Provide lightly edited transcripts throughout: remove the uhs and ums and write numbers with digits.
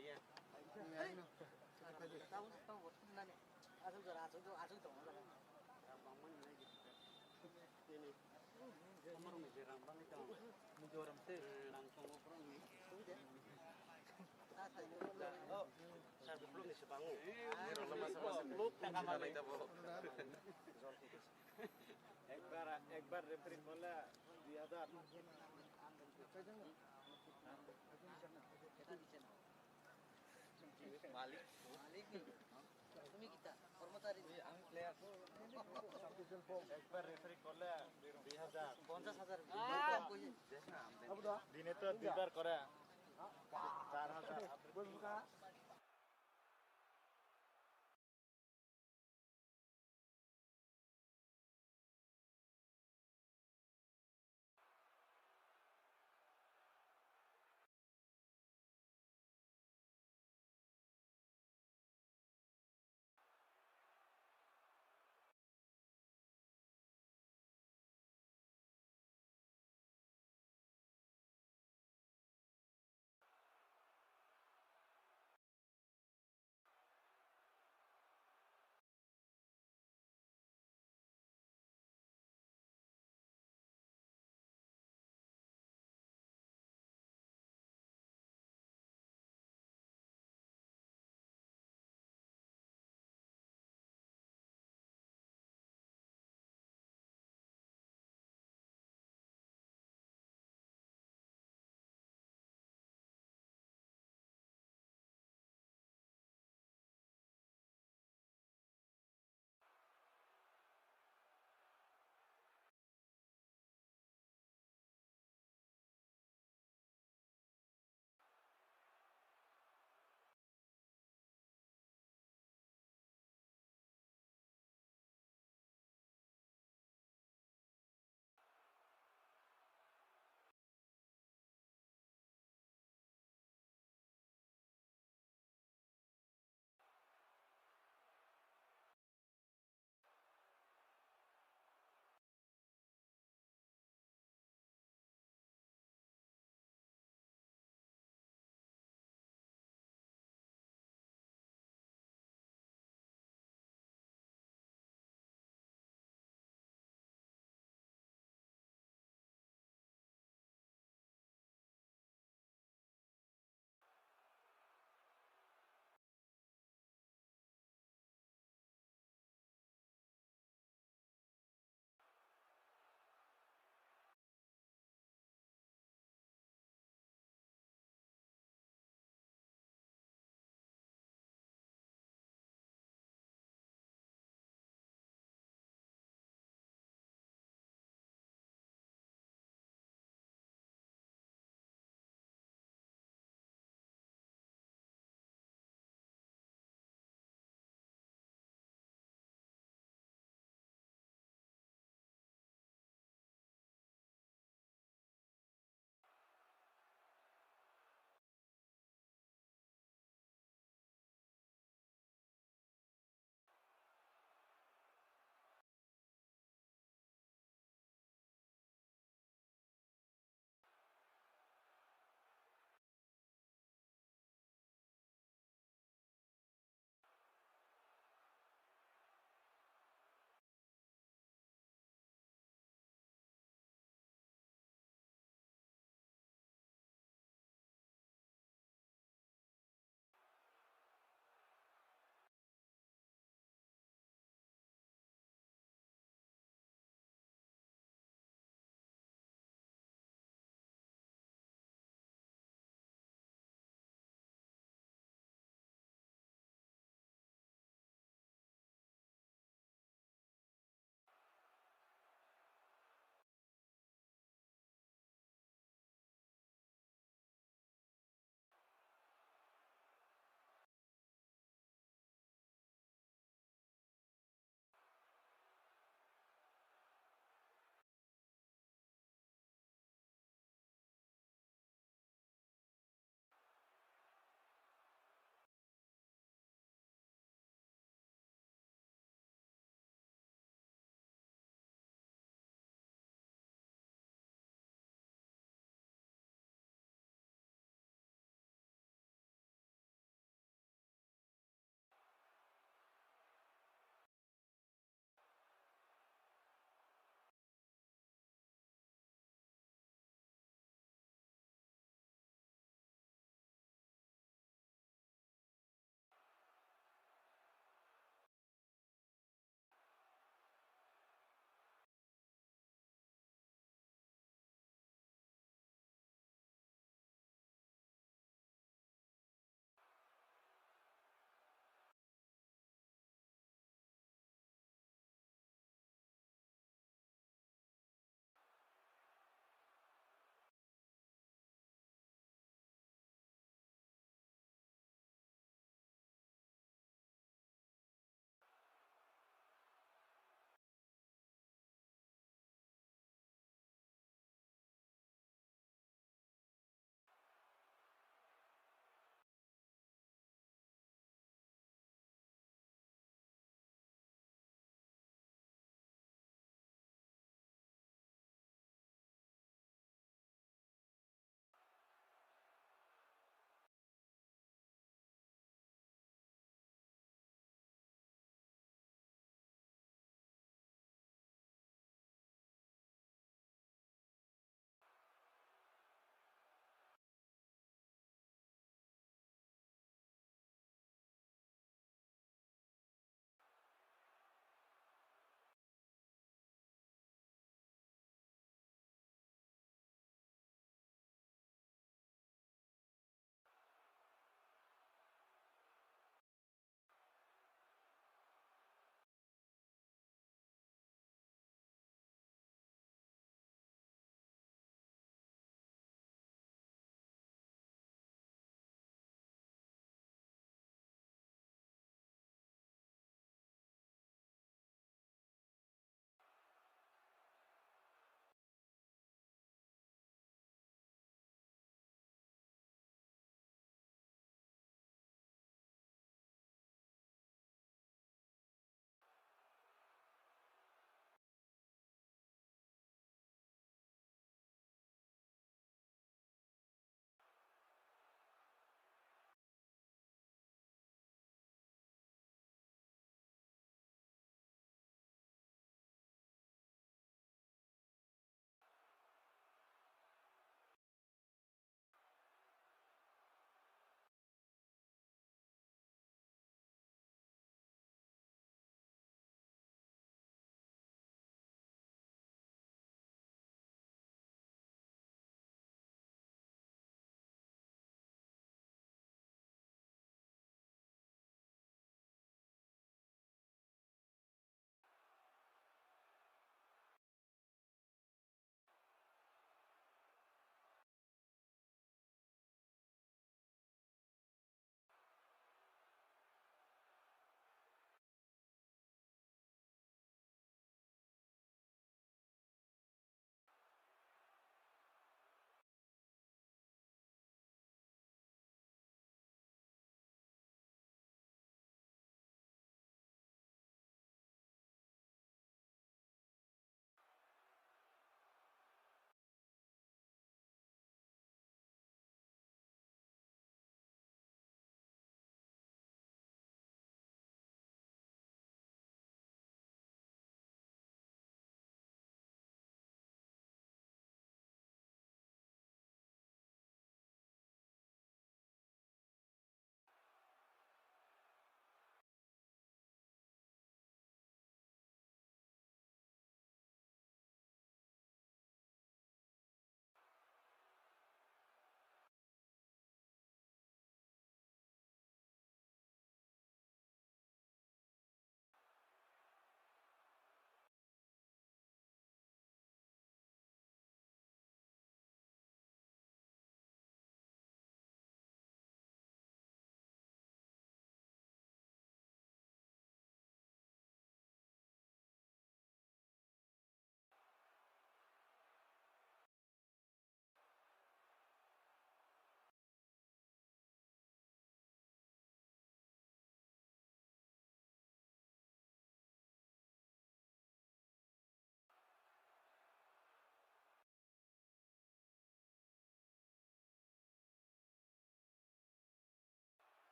ya. Tahu tahu betul nih. Asal dong. Rambang lagi. Ini. Kamar meja rambang itu. Meja orang teh langsung ngobrol nih. Oh, saya belum nih sebangun. Masa-masa belum. Kamar itu bu. Ekbar referee bola biadab. Malik nih. Kami kita hormat hari ini. আমি player একবার referee করলে 2000 50,000 দিনে তো দুইবার করে 4000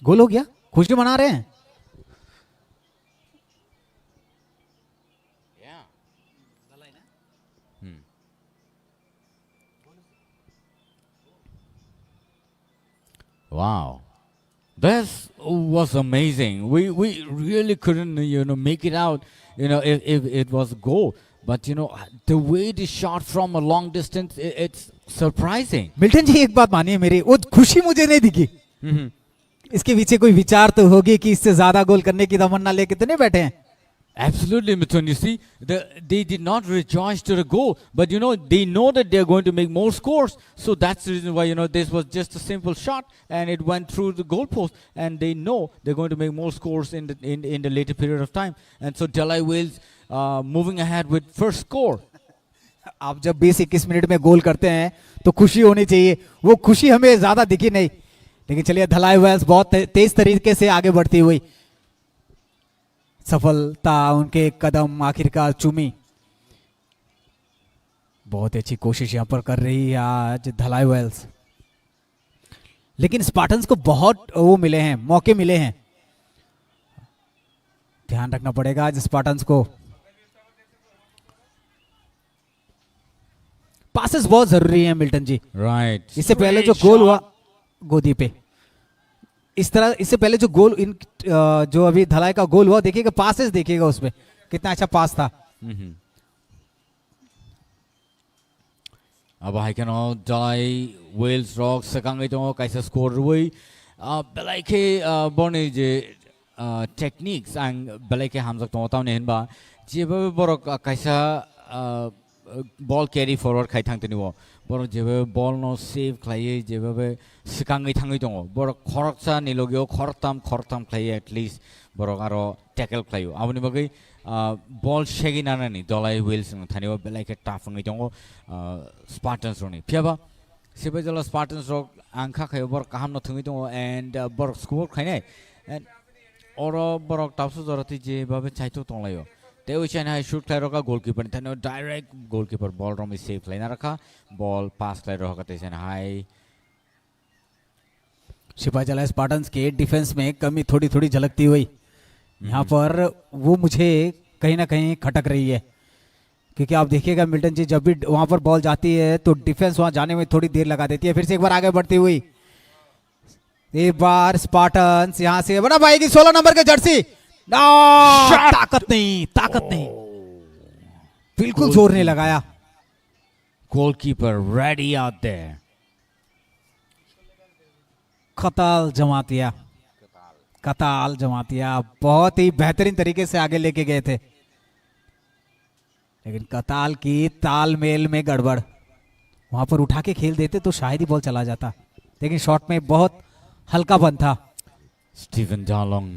गोल हो गया, खुशी मना रहे हैं। Yeah. Hmm. Wow. This was amazing. We really couldn't make it out if it was a goal. But the way they shot from a long distance, it's surprising. Milton ji एक बात मानिए मेरी, वो खुशी मुझे नहीं दिखी। Mhm. इसके पीछे कोई विचार तो होगी कि इससे ज्यादा गोल करने की तमन्ना लेके तो नहीं बैठे हैं। Absolutely, Mithun. You see, they did not rejoice to the goal, but they know that they're going to make more scores. So that's the reason why this was just a simple shot and it went through the goalpost, and they know they're going to make more scores in the later period of time. And so Delhi Wales moving ahead with first score. आप जब 20-21 minute में गोल करते हैं तो खुशी होनी चाहिए, वो खुशी हमें ज्यादा दिखी नहीं। लेकिन चलिए, धलाई वेल्स बहुत तेज तरीके से आगे बढ़ती हुई, सफलता उनके कदम आखिरकार चूमी। बहुत अच्छी कोशिश यहां पर कर रही है आज धलाई वेल्स, लेकिन स्पार्टन्स को बहुत वो मिले हैं, मौके मिले हैं। ध्यान रखना पड़ेगा आज स्पार्टन्स को। पासेस बहुत जरूरी है मिल्टन जी। Right. इससे पहले जो गोल हुआ गोदी पे, इससे पहले जो गोल जो अभी धलाई का गोल हुआ, देखिएगा पासेस, देखिएगा उसमें कितना अच्छा पास था। Mhm. अब हाइकन Delhi Wales rock sekangai to kaisa score ruai belaike borne je techniques ang belaike hamjak to taw ne ba jeba borok kaisa ball carry forward khai thang tini wo borok jeba ball no save khlai jeba sekangai thangai dong borok khoraksa nilogyo khortam khlai at least borok aro tackle khlayo aboni bagai ball shaggy nanani Delhi Wales no thani belaike tafangai dong Spartans roni phiaba sebajala Spartans rock angkha khayo borok kaham no thungai dong and borok score khainai and oro borok tapsu jorati je babe chaito tonglayo te oisan hai shoot khai roka goalkeeper thani direct goalkeeper ball romi save laina rakha ball pass khai roka te sen hai Sipahijala Spartans के defence में कमी थोड़ी थोड़ी झलकती हुई यहाँ पर वो मुझे कहीं ना कहीं खटक रही है, क्योंकि आप देखिएगा मिल्टन जी, जब भी वहां पर बॉल जाती है तो डिफेंस वहां जाने में थोड़ी देर लगा देती है। फिर से एक बार आगे बढ़ती हुई, एक बार स्पार्टन्स यहां से बना पाएगी 16 नंबर के जर्सी। ताकत नहीं, बिल्कुल जोर नहीं लगाया। goalkeeper ready out there. कताल Jamatia बहुत ही बेहतरीन तरीके से आगे लेके गए थे, लेकिन कताल की तालमेल में गड़बड़। वहां पर उठा के खेल देते तो शायद ही बॉल चला जाता, लेकिन शॉट में बहुत हल्कापन था। Stephen Darlong,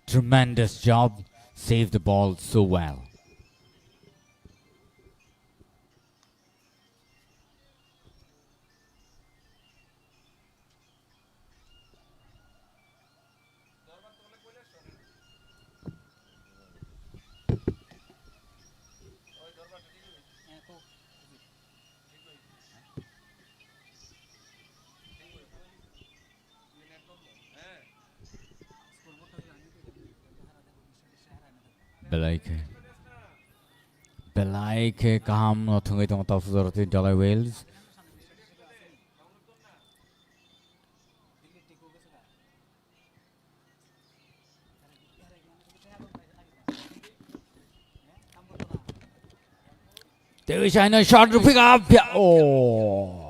tremendous job, saved the ball so well. Belaike kaham no thungai tong tau sudorati Delhi Wales. There is a shot to pick up. Oh.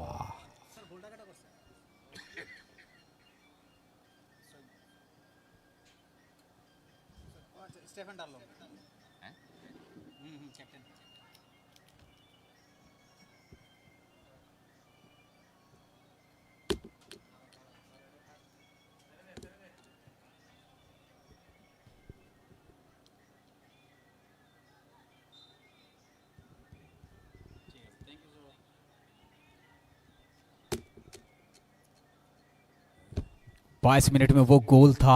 बाईस मिनट में वो गोल था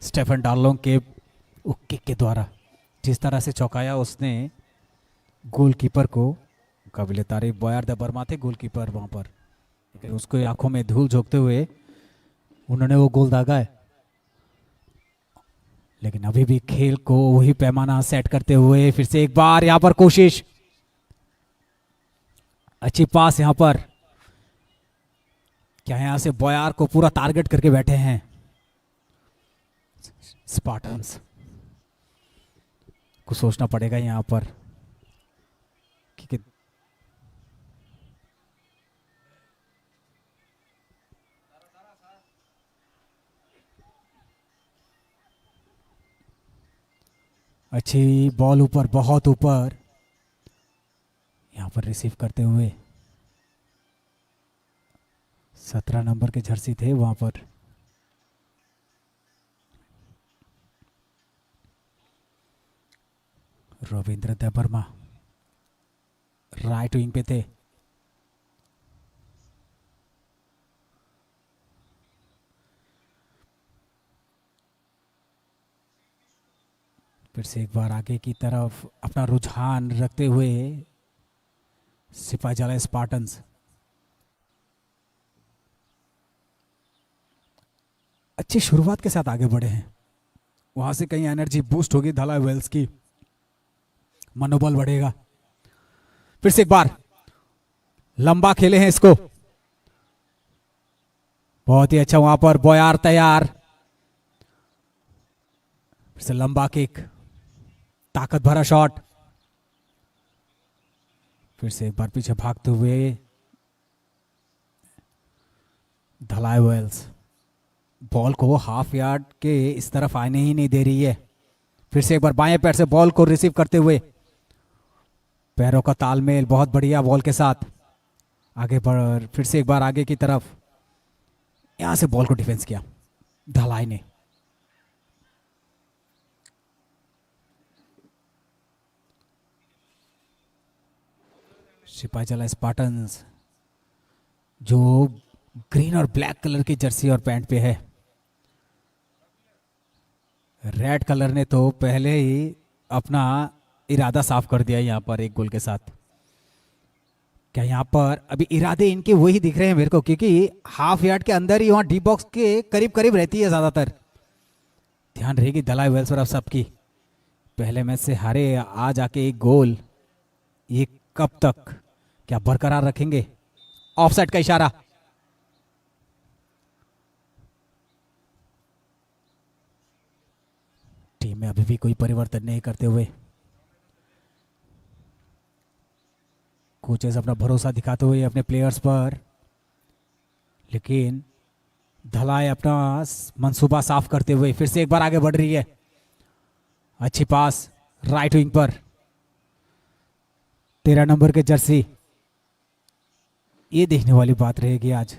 स्टेफन डार्लोंग के किक के द्वारा, जिस तरह से चौंकाया उसने गोलकीपर को। काबिल तारीफ बॉयर द बर्मा थे गोलकीपर वहां पर, लेकिन उसको आंखों में धूल झोंकते हुए उन्होंने वो गोल दागा है, लेकिन अभी भी खेल को वही पैमाना सेट करते हुए फिर से एक बार यहां पर कोशिश, अच्छी पास यहां पर। क्या यहां से बॉयार को पूरा टारगेट करके बैठे हैं स्पार्टन्स, कुछ सोचना पड़ेगा यहां पर कि अच्छी बॉल ऊपर, बहुत ऊपर यहां पर रिसीव करते हुए 17 नंबर के जर्सी थे वहां पर। रविंद्र देबर्मा राइट विंग पे थे। फिर से एक बार आगे की तरफ अपना रुझान रखते हुए सिपाहीजला स्पार्टन्स अच्छी शुरुआत के साथ आगे बढ़े हैं। वहां से कहीं एनर्जी बूस्ट होगी धलाई वेल्स की, मनोबल बढ़ेगा। फिर से एक बार लंबा खेले हैं इसको, बहुत ही अच्छा वहां पर बॉयार तैयार। फिर से लंबा किक, ताकत भरा शॉट। फिर से एक बार पीछे भागते हुए धलाई वेल्स बॉल को हाफ यार्ड के इस तरफ आने ही नहीं दे रही है। फिर से एक बार बाएं पैर से बॉल को रिसीव करते हुए, पैरों का तालमेल बहुत बढ़िया बॉल के साथ आगे बढ़। फिर से एक बार आगे की तरफ, यहां से बॉल को डिफेंस किया धलाई ने। सिपाहीजला स्पार्टन्स जो ग्रीन और ब्लैक कलर की जर्सी और पैंट पे है, रेड कलर ने तो पहले ही अपना इरादा साफ कर दिया यहां पर एक गोल के साथ। क्या यहां पर अभी इरादे इनके वही दिख रहे हैं मेरे को, क्योंकि हाफ यार्ड के अंदर ही वहां डी बॉक्स के करीब करीब रहती है ज्यादातर। ध्यान रहेगी धलाई वेल्स और अब सबकी, पहले मैच से हारे, आज आके एक गोल, ये कब तक क्या बरकरार रखेंगे? ऑफसाइड का इशारा, टीम में अभी भी कोई परिवर्तन नहीं करते हुए कोचेस अपना भरोसा दिखाते हुए अपने प्लेयर्स पर, लेकिन धलाई अपना मंसूबा साफ करते हुए फिर से एक बार आगे बढ़ रही है। अच्छी पास राइट विंग पर, 13 नंबर के जर्सी। ये देखने वाली बात रहेगी आज,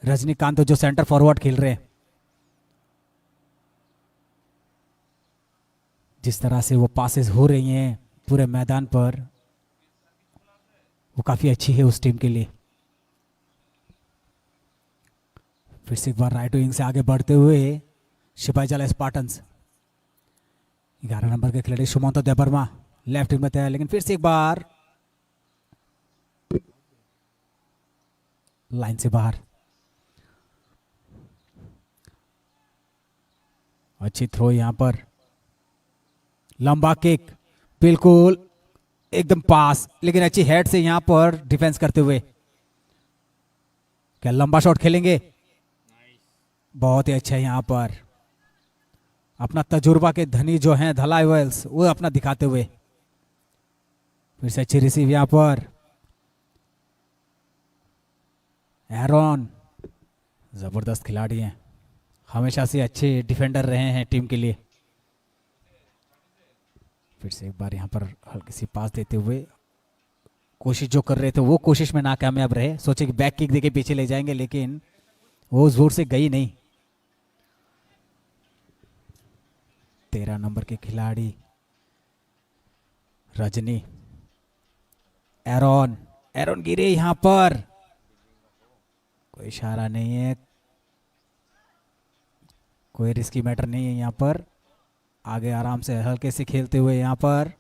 रजनीकांत तो जो सेंटर फॉरवर्ड खेल रहे हैं, जिस तरह से वो पासेस हो रही हैं पूरे मैदान पर, वो काफी अच्छी है उस टीम के लिए। फिर से एक बार राइट विंग से आगे बढ़ते हुए सिपाहीजला स्पार्टन्स, 11 नंबर के खिलाड़ी सुमंतो देबर्मा लेफ्ट विंग में तैयार, लेकिन फिर से एक बार लाइन से बाहर। अच्छी थ्रो यहां पर, लंबा किक, बिल्कुल एकदम पास, लेकिन अच्छी हेड से यहां पर डिफेंस करते हुए। क्या लंबा शॉट खेलेंगे? बहुत ही अच्छा यहां पर अपना तजुर्बा के धनी जो हैं धलाई वेल्स, वो अपना दिखाते हुए। फिर से अच्छी रिसीव यहां पर, एरॉन जबरदस्त खिलाड़ी हैं, हमेशा से अच्छे डिफेंडर रहे हैं टीम के लिए। फिर से एक बार यहां पर हल्की सी पास देते हुए, कोशिश जो कर रहे थे वो कोशिश में नाकामयाब रहे, सोचे कि बैक किक देके पीछे ले जाएंगे, लेकिन वो जोर से गई नहीं। 13 नंबर के खिलाड़ी रजनी, एरॉन, एरॉन गिरे यहां पर, कोई इशारा नहीं है, कोई रिस्की मैटर नहीं है यहां पर। आगे आराम से हल्के से खेलते हुए यहां पर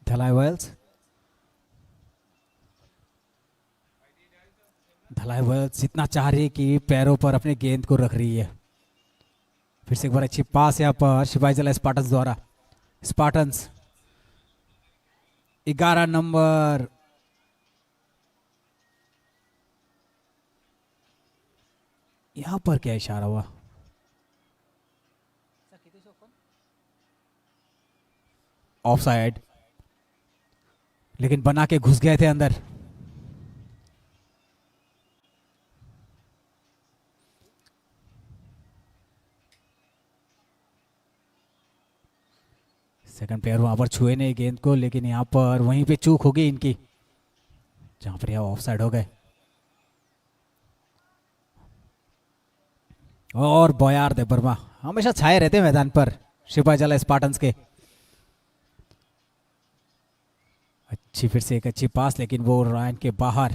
धलाई वेल्स। धलाई वर्ल्स जितना चाह रही है कि पैरों पर अपने गेंद को रख रही है। फिर से एक बार अच्छी पास यहाँ पर सिपाही जला स्पार्टन्स द्वारा। स्पार्टन्स 11 नंबर, यहां पर क्या इशारा हुआ? ऑफ साइड, लेकिन बना के घुस गए थे अंदर। सेकंड प्लेयर वहां पर छुए नहीं गेंद को, लेकिन यहां पर वहीं पे चूक होगी इनकी, जहां पर यह ऑफ साइड हो गए। और बॉयार दे वर्मा हमेशा छाए रहते मैदान पर सिपाही जला स्पार्टन्स के। अच्छी फिर से एक अच्छी पास, लेकिन वो रायन के बाहर।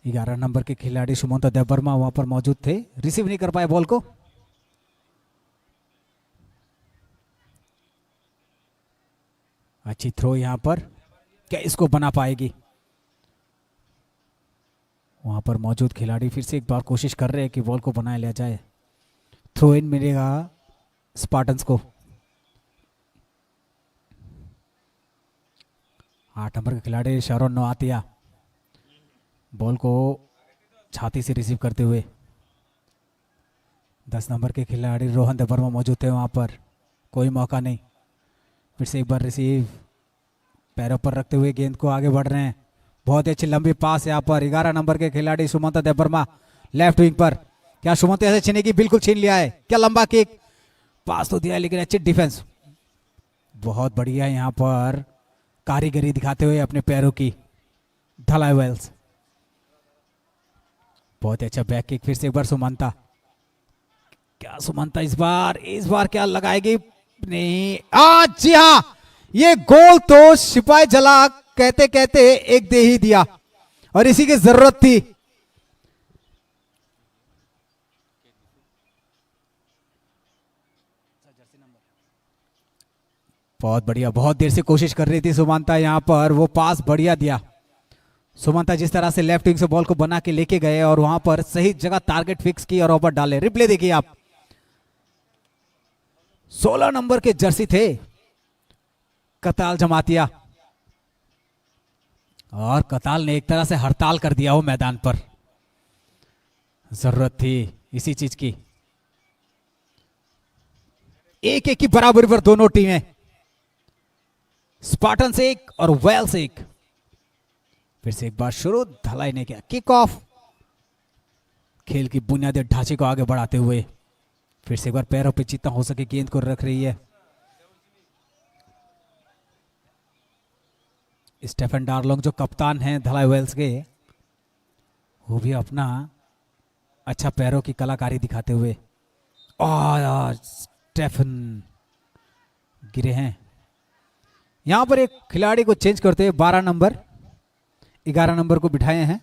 11 नंबर के खिलाड़ी सुमंत देवर्मा वहां पर मौजूद थे, रिसीव नहीं कर पाए बॉल को। अच्छी थ्रो यहां पर, क्या इसको बना पाएगी? वहां पर मौजूद खिलाड़ी फिर से एक बार कोशिश कर रहे हैं कि बॉल को बनाया लिया जाए। थ्रो इन मिलेगा स्पार्टन्स को। 8 नंबर के खिलाड़ी शरण नोआतिया बॉल को छाती से रिसीव करते हुए। 10 नंबर के खिलाड़ी रोहन देवर्मा मौजूद थे वहां पर, कोई मौका नहीं। फिर से एक बार रिसीव, पैरों पर रखते हुए गेंद को आगे बढ़ रहे हैं। बहुत ही अच्छी लंबी पास यहाँ पर 11 नंबर के खिलाड़ी सुमंत देवर्मा लेफ्ट विंग पर। क्या सुमंत ऐसे छीनेगी? बिल्कुल छीन लिया है। क्या लंबा किक, पास तो दिया है, लेकिन अच्छी डिफेंस, बहुत बढ़िया यहाँ पर कारीगरी दिखाते हुए अपने पैरों की धलाई वेल्स। बहुत अच्छा बैक किक, फिर से एक बार सुमंता। क्या सुमंता इस बार क्या लगाएगी? नहीं, आज जी हाँ, ये गोल तो सिपाही जला कहते कहते एक दे ही दिया, और इसी की जरूरत थी। बहुत बढ़िया, बहुत देर से कोशिश कर रही थी सुमंता यहां पर, वो पास बढ़िया दिया। सुमंता जिस तरह से लेफ्ट विंग से बॉल को बना के लेके गए और वहां पर सही जगह टारगेट फिक्स की और ओवर डाले। रिप्ले देखिए आप, 16 नंबर के जर्सी थे कताल जमातिया, और कताल ने एक तरह से हड़ताल कर दिया वो मैदान पर। जरूरत थी इसी चीज की। 1-1 की बराबरी पर दोनों टीमें, स्पार्टन्स 1 और वेल्स 1। फिर से एक बार शुरू, धलाई ने किया किक ऑफ, खेल की बुनियादी ढांचे को आगे बढ़ाते हुए। फिर से एक बार पैरों पे जितना हो सके गेंद को रख रही है। स्टेफन डार्लोंग जो कप्तान हैं धलाई वेल्स के, वो भी अपना अच्छा पैरों की कलाकारी दिखाते हुए। और स्टेफन गिरे हैं। यहां पर एक खिलाड़ी को चेंज करते हुए 12 नंबर 11 नंबर को बिठाए हैं।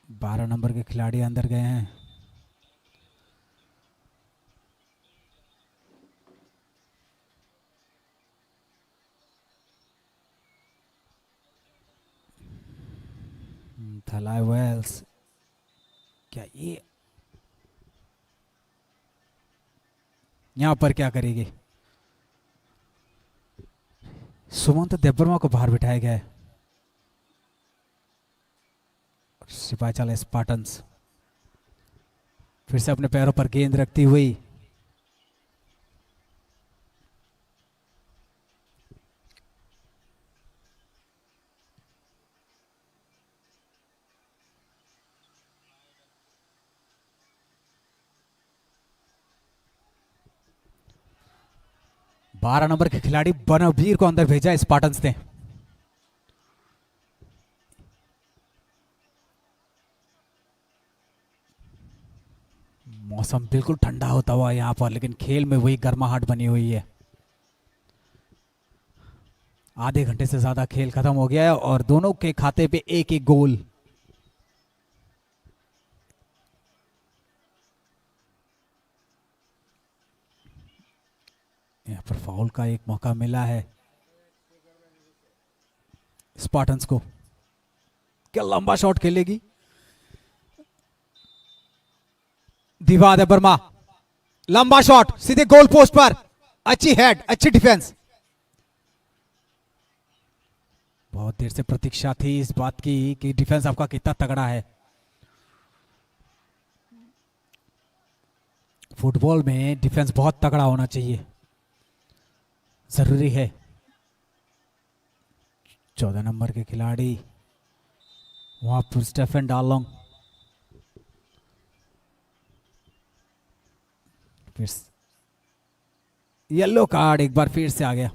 बारह नंबर के खिलाड़ी अंदर गए हैं। धलाई वेल्स, क्या ये यहां पर क्या करेगी? सुमंत देवर्मा को बाहर बिठाया गया है। सिपाही चला स्पार्टन्स फिर से अपने पैरों पर गेंद रखती हुई। बारह नंबर के खिलाड़ी बनवीर को अंदर भेजा स्पार्टन्स ने। मौसम बिल्कुल ठंडा होता हुआ यहां पर, लेकिन खेल में वही गर्माहट बनी हुई है। आधे घंटे से ज्यादा खेल खत्म हो गया है और दोनों के खाते पे एक एक गोल। यहाँ पर फाउल का एक मौका मिला है स्पार्टन्स को। क्या लंबा शॉट खेलेगी दिवाद है वर्मा, लंबा शॉट सीधे गोल पोस्ट पर, अच्छी हेड, अच्छी डिफेंस। बहुत देर से प्रतीक्षा थी इस बात की कि डिफेंस आपका कितना तगड़ा है। फुटबॉल में डिफेंस बहुत तगड़ा होना चाहिए, जरूरी है। 14 नंबर के खिलाड़ी वहां पर स्टेफन डालोंग, फिर येलो कार्ड एक बार फिर से आ गया।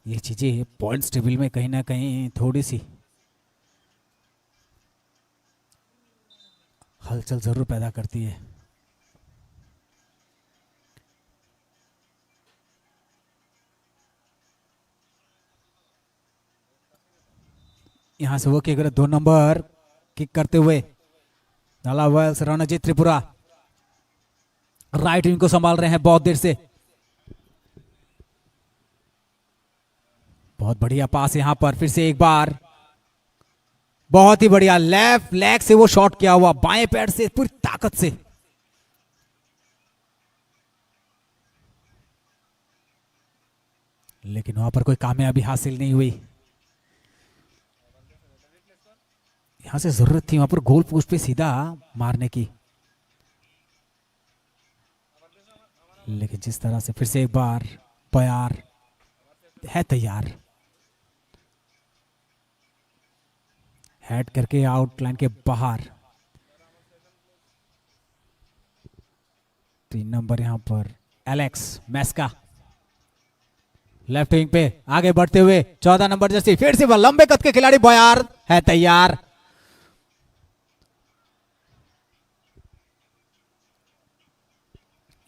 ये चीजें पॉइंट्स टेबल में कहीं ना कहीं थोड़ी सी हलचल जरूर पैदा करती है। यहां से वो किक 2 नंबर किक करते हुए Nala Wells, Ranjit Tripura right wing को संभाल रहे हैं बहुत देर से। बहुत बढ़िया पास यहां पर, फिर से एक बार बहुत ही बढ़िया लेफ्ट लेग से वो शॉट किया हुआ, बाएं पैर से पूरी ताकत से। लेकिन वहां पर कोई कामयाबी हासिल नहीं हुई। यहां से जरूरत थी वहां पर गोल पोस्ट पे सीधा मारने की, लेकिन जिस तरह से फिर से एक बार बयार है तैयार, हेड करके आउटलाइन के बाहर। 3 नंबर यहां पर एलेक्स मैस्का लेफ्ट विंग पे आगे बढ़ते हुए 14 नंबर जर्सी, फिर से वह लंबे कद के खिलाड़ी बयार है तैयार।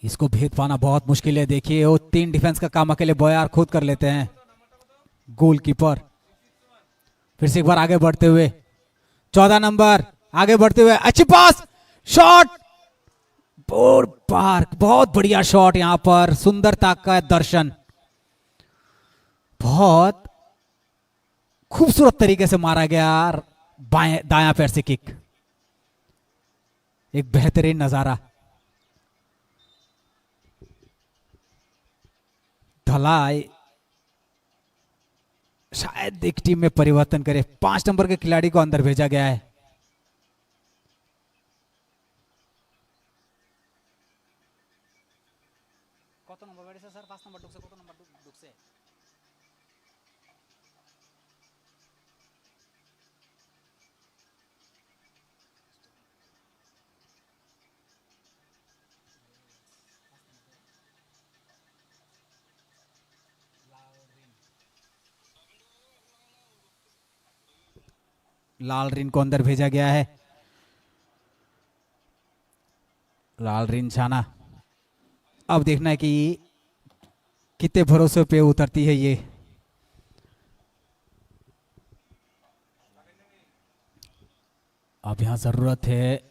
इसको भेद पाना बहुत मुश्किल है। देखिए वो 3 डिफेंस का काम अकेले बयार खुद कर लेते हैं, गोलकीपर। फिर से एक बार आगे बढ़ते हुए 14 नंबर आगे बढ़ते हुए, अच्छी पास, शॉट, पार, बहुत बढ़िया शॉट। यहां पर सुंदरता का दर्शन, बहुत खूबसूरत तरीके से मारा गया बाएं दायां पैर से किक, एक बेहतरीन नजारा। धलाई शायद एक टीम में परिवर्तन करे, 5 नंबर के खिलाड़ी को अंदर भेजा गया है। लाल रिन को अंदर भेजा गया है। लाल रिन छाना, अब देखना है कि कितने भरोसे पे उतरती है ये। अब यहां जरूरत है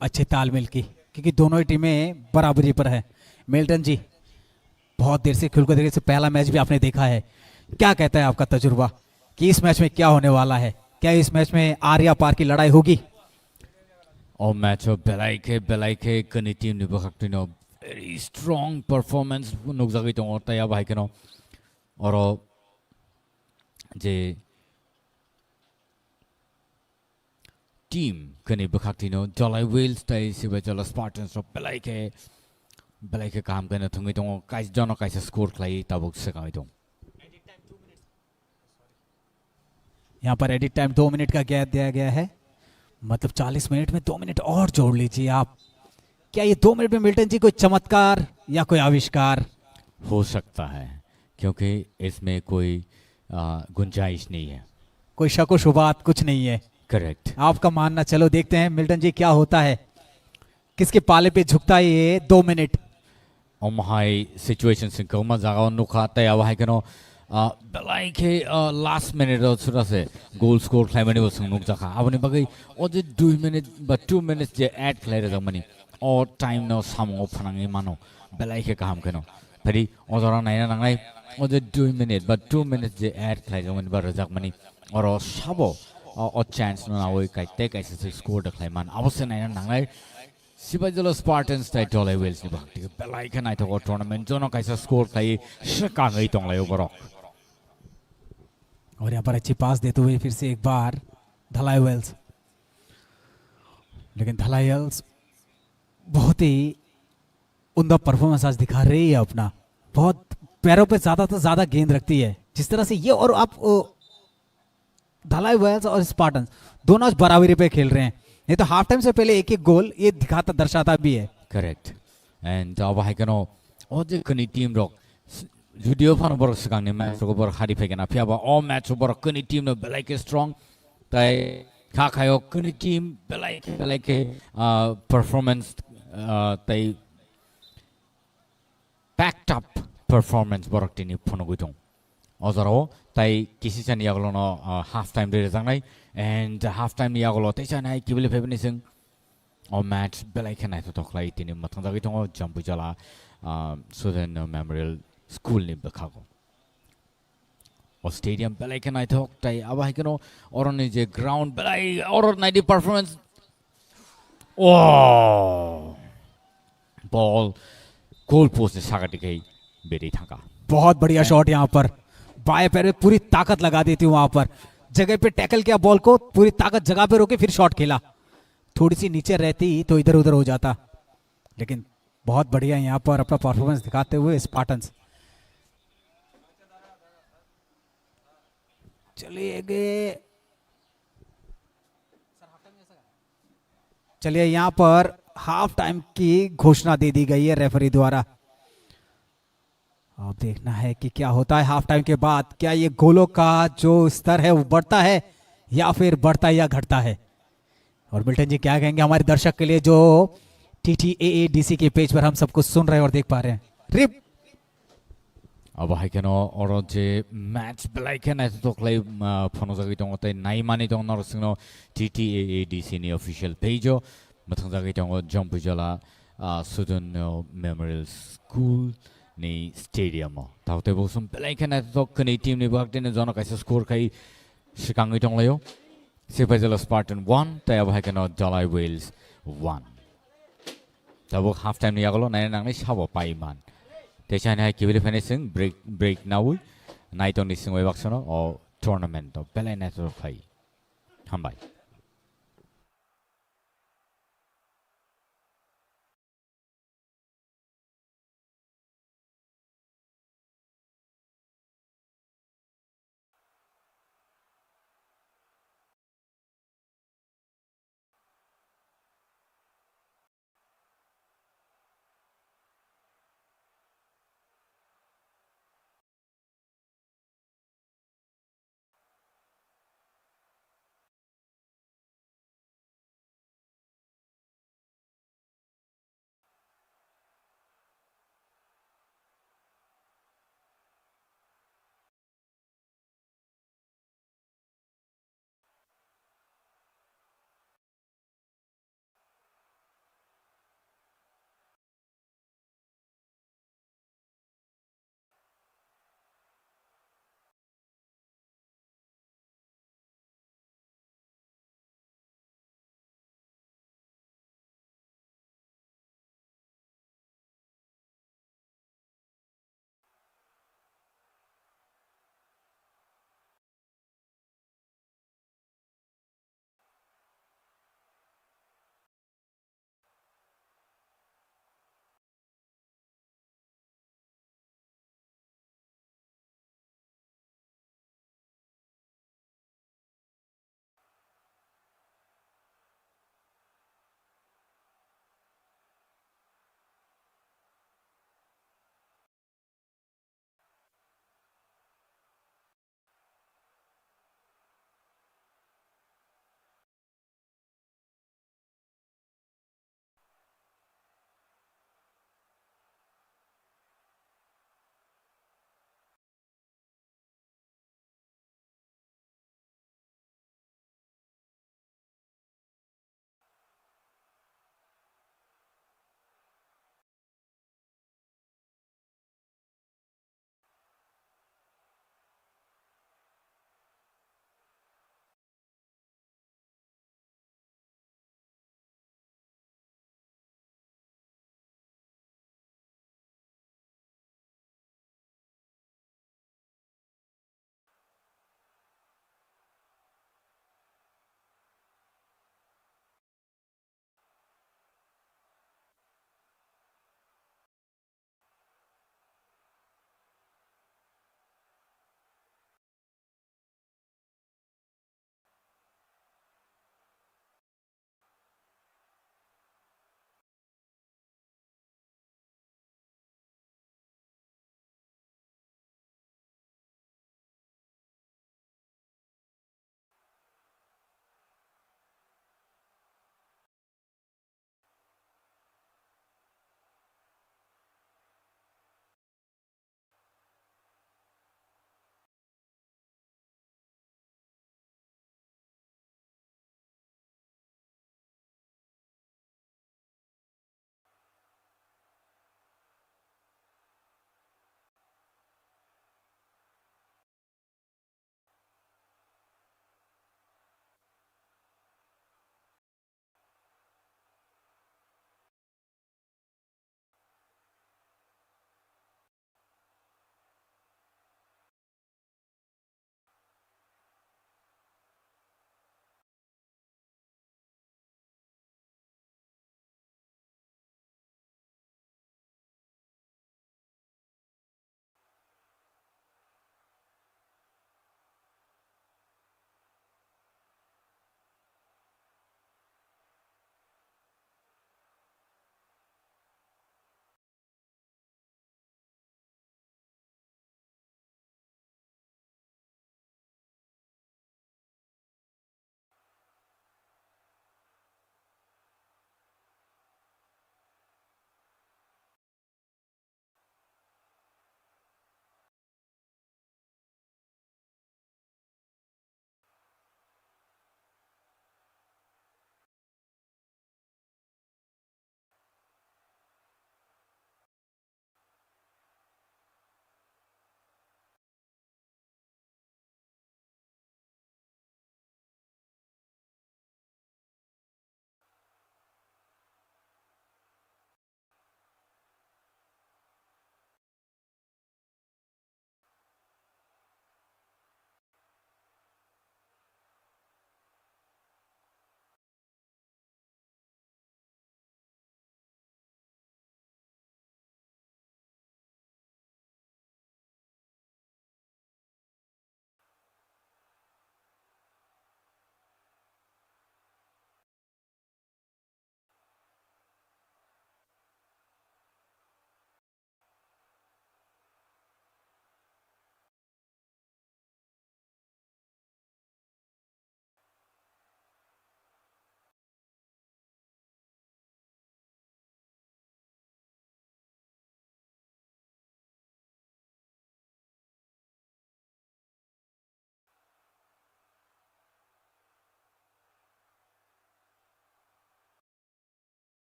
अच्छे तालमेल की, क्योंकि दोनों ही टीमें बराबरी पर है। मिल्टन जी, बहुत देर से खेल को देर से पहला मैच भी आपने देखा है, क्या कहता है आपका तजुर्बा कि इस मैच में क्या होने वाला है? क्या इस मैच में आर्या पार की लड़ाई होगी? और मैच बेलाइके कनी टीम ने बखक्तिनो वेरी स्ट्रॉन्ग परफॉर्मेंस नुकजागी तो और तया भाई केनो और जे टीम कनी बखक्तिनो जलाई वेल्स ताई सिबे जला स्पार्टन्स रो बेलाइके काम करने थंगी तो काइस जनो काइस स्कोर क्लाई तबुक से काई तो यहाँ पर एडिट टाइम 2 मिनट का गैप दिया गया है, मतलब 40 मिनट में 2 मिनट और जोड़ लीजिए आप। क्या ये 2 मिनट में मिल्टन जी कोई चमत्कार या कोई आविष्कार हो सकता है? क्योंकि इसमें कोई गुंजाइश नहीं है, कोई शक व शुबात कुछ नहीं है। करेक्ट, आपका मानना। चलो देखते हैं मिल्टन जी क्या होता है, किसके पाले पे झुकता है ये 2 minute. Om hai situation sin koma jaga नुखा तया भाई केनो belai ke last minute sudah se goal score klai mani bosung nuk jaka aboni bagai oje 2 minute ba 2 minutes je add klai ra mani or time no samo phanangi mano belai ke kaham keno phari ojora naina nangai oje 2 minute ba 2 minutes je add klai mani ba rajak mani oro sabo o chance no na oi kai te kai se score da klai man abose naina nangai Sibajalo Spartans tai Dolly Wales ni bang tiga belai kan ai to tournament jono kaisa score kai shaka ngai tong lai overall और यहाँ पर अच्छी पास देते हुए फिर से एक बार धलाई Wales, लेकिन धलाई वेल्स बहुत ही उम्दा परफॉर्मेंस आज दिखा रही है अपना, बहुत पैरों पे ज़्यादा से ज़्यादा गेंद रखती है जिस तरह से ये। और आप धलाई वेल्स और स्पार्टन्स दोनों आज बराबरी पे खेल रहे हैं, नहीं तो हाफ टाइम से पहले एक एक गोल ये दिखाता दर्शाता भी है। correct and अब hai kano oje kani team rock video fan bor sekang ni match ko bor hari phegena phia ba all match bor kani team no belai ke strong tai kha khayo kani team belai ke performance tai packed up performance bor tini phono guitong ozaro tai kisi chan yaglo no half time re jangnai and half time yaglo tai chanai kibele phebni sing all match belai khanai to toklai tini mathang jagi tong jambu jala Southern Memorial School ni bakhago or stadium belai khanai thok tai aba hikeno oron ni je ground belai or 90 performance oh ball goal post sagati kai beri thaka बहुत बढ़िया shot यहाँ पर, बाएं पैर में पूरी ताकत लगा दी थी, वहां पर जगह पे टैकल किया, बॉल को पूरी ताकत जगह पे रोके फिर शॉट खेला, थोड़ी सी नीचे रहती तो इधर उधर हो जाता, लेकिन बहुत बढ़िया यहाँ पर अपना परफॉर्मेंस दिखाते हुए स्पार्टन्स। चलिए यहाँ पर हाफ टाइम की घोषणा दे दी गई है रेफरी द्वारा। अब देखना है कि क्या होता है हाफ टाइम के बाद, क्या ये गोलों का जो स्तर है वो बढ़ता है या फिर बढ़ता है या घटता है। और मिल्टन जी क्या कहेंगे हमारे दर्शक के लिए जो TTAADC के पेज पर हम सबको सुन रहे हैं और देख पा रहे हैं। रिप अब hai keno oro je match belai khanai to toklai phono jagi tong tai nai mani tong nor singno TTAADC ni official page mathang jagi tong jambu jala Southern Memorial School ni stadium taute bosum belai khanai to kani team ni bak den jono kaisa score kai sikangai tong layo Sibajalo Spartan 1 tai अब hai keno Dolly Wales 1 tabo half time ni agolo nai nang ni sabo pai man te chai nai kibele finishing break nawi nai to ni singoi baksono o tournament to belai na to khai hambai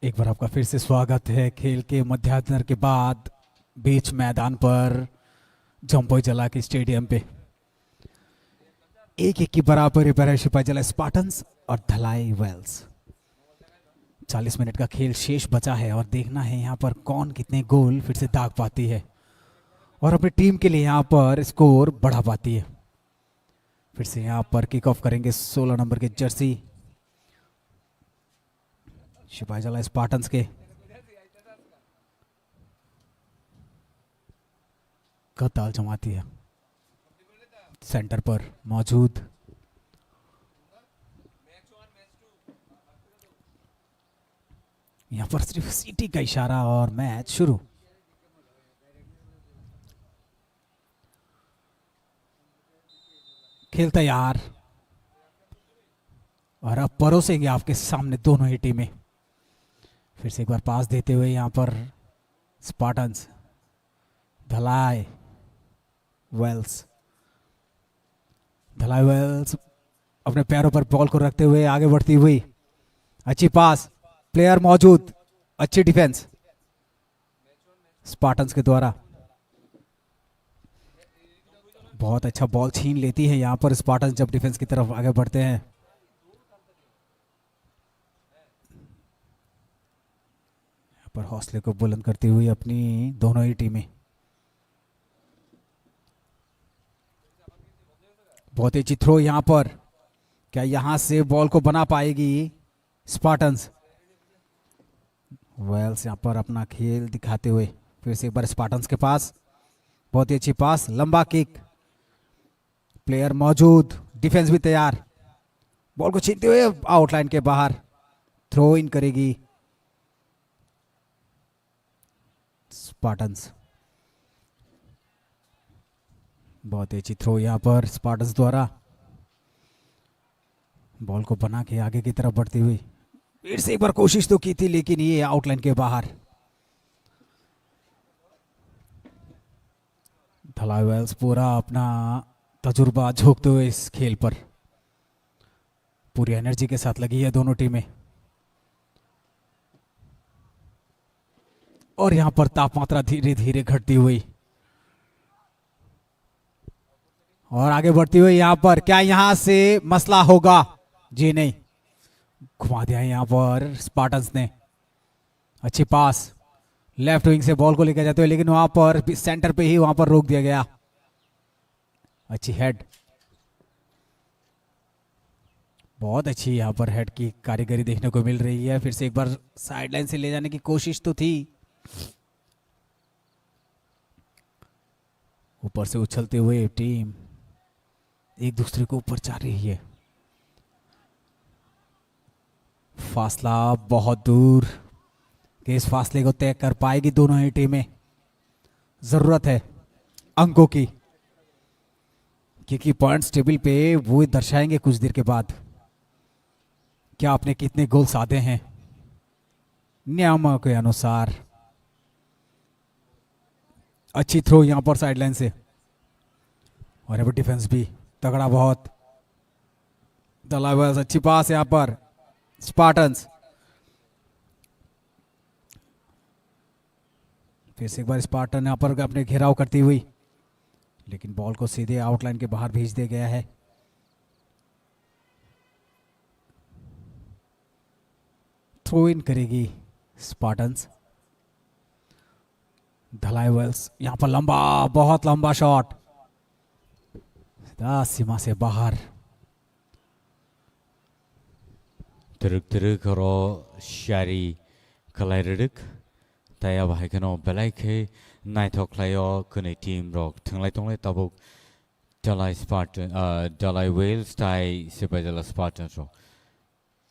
एक बार आपका फिर से स्वागत है खेल के मध्याह्न के बाद बीच मैदान पर जम्पोई जला के स्टेडियम पे 1-1 की बराबरी पर है सिपाही जला स्पार्टन्स और धलाई वेल्स। 40 मिनट का खेल शेष बचा है और देखना है यहाँ पर कौन कितने गोल फिर से दाग पाती है और अपनी टीम के लिए यहाँ पर स्कोर बढ़ा पाती है। फिर से यहाँ पर किक ऑफ करेंगे 16 नंबर के जर्सी सिपाही जला स्पार्टन्स के। कताल जमाती है सेंटर पर मौजूद यहां पर सिर्फ सीटी का इशारा और मैच शुरू। खेल तैयार और अब परोसेंगे आपके सामने दोनों ही टीमें। फिर से एक बार पास देते हुए यहां पर स्पार्टन्स धलाई वेल्स अपने पैरों पर बॉल को रखते हुए आगे बढ़ती हुई। अच्छी पास, प्लेयर मौजूद, अच्छी डिफेंस स्पार्टन्स के द्वारा। बहुत अच्छा बॉल छीन लेती है यहां पर स्पार्टन्स जब डिफेंस की तरफ आगे बढ़ते हैं। यहां पर हौसले को बुलंद करती हुई अपनी दोनों ही टीमें। बहुत ही अच्छी थ्रो यहां पर, क्या यहां से बॉल को बना पाएगी स्पार्टन्स? वेल्स यहां पर अपना खेल दिखाते हुए फिर से एक बार स्पार्टन्स के पास, बहुत ही अच्छी पास, लंबा किक, प्लेयर मौजूद, डिफेंस भी तैयार, बॉल को छीनते हुए आउटलाइन के बाहर थ्रो इन करेगी स्पार्टन्स। बहुत ही अच्छी थ्रो यहां पर स्पार्टन्स द्वारा, बॉल को बना के आगे की तरफ बढ़ती हुई। फिर से एक बार कोशिश तो की थी लेकिन ये आउटलाइन के बाहर। धलाई वेल्स पूरा अपना तजुर्बा झोंकते हुए इस खेल पर पूरी एनर्जी के साथ लगी है दोनों टीमें। और यहां पर तापमात्रा धीरे धीरे घटती हुई और आगे बढ़ती हुई यहां पर, क्या यहां से मसला होगा? जी नहीं, घुमा दिया यहां पर स्पार्टन्स ने। अच्छी पास, लेफ्ट विंग से बॉल को लेकर जाते हुए लेकिन वहां पर सेंटर पे ही वहां पर रोक दिया गया। अच्छी हेड, बहुत अच्छी यहां पर हेड की कारीगरी देखने को मिल रही है। फिर से एक बार साइडलाइन से ले जाने की कोशिश तो थी, ऊपर से उछलते हुए टीम एक दूसरे को ऊपर जा रही है। फासला बहुत दूर कि इस फासले को तय कर पाएगी दोनों ही टीमें। जरूरत है अंकों की, क्योंकि पॉइंट्स टेबल पे वो दर्शाएंगे कुछ देर के बाद क्या आपने कितने गोल साधे हैं नियमों के अनुसार। अच्छी थ्रो यहां पर साइडलाइन से और अब डिफेंस भी तगड़ा बहुत। दलावेल्स अच्छी पास यहां पर स्पार्टन्स, फिर से एक बार स्पार्टन यहां पर अपने घेराव करती हुई लेकिन बॉल को सीधे आउटलाइन के बाहर भेज दिया गया है। थ्रो इन करेगी स्पार्टन्स। धलाई वेल्स यहां पर लंबा, बहुत लंबा शॉट, सीमा से बाहर। Teruk ro shari kalairik taya bahikano belaike naithok layo kune team rock thanglai tonglai tabuk Dalai Spartan Dalai Wales tai Sibajala Spartan ro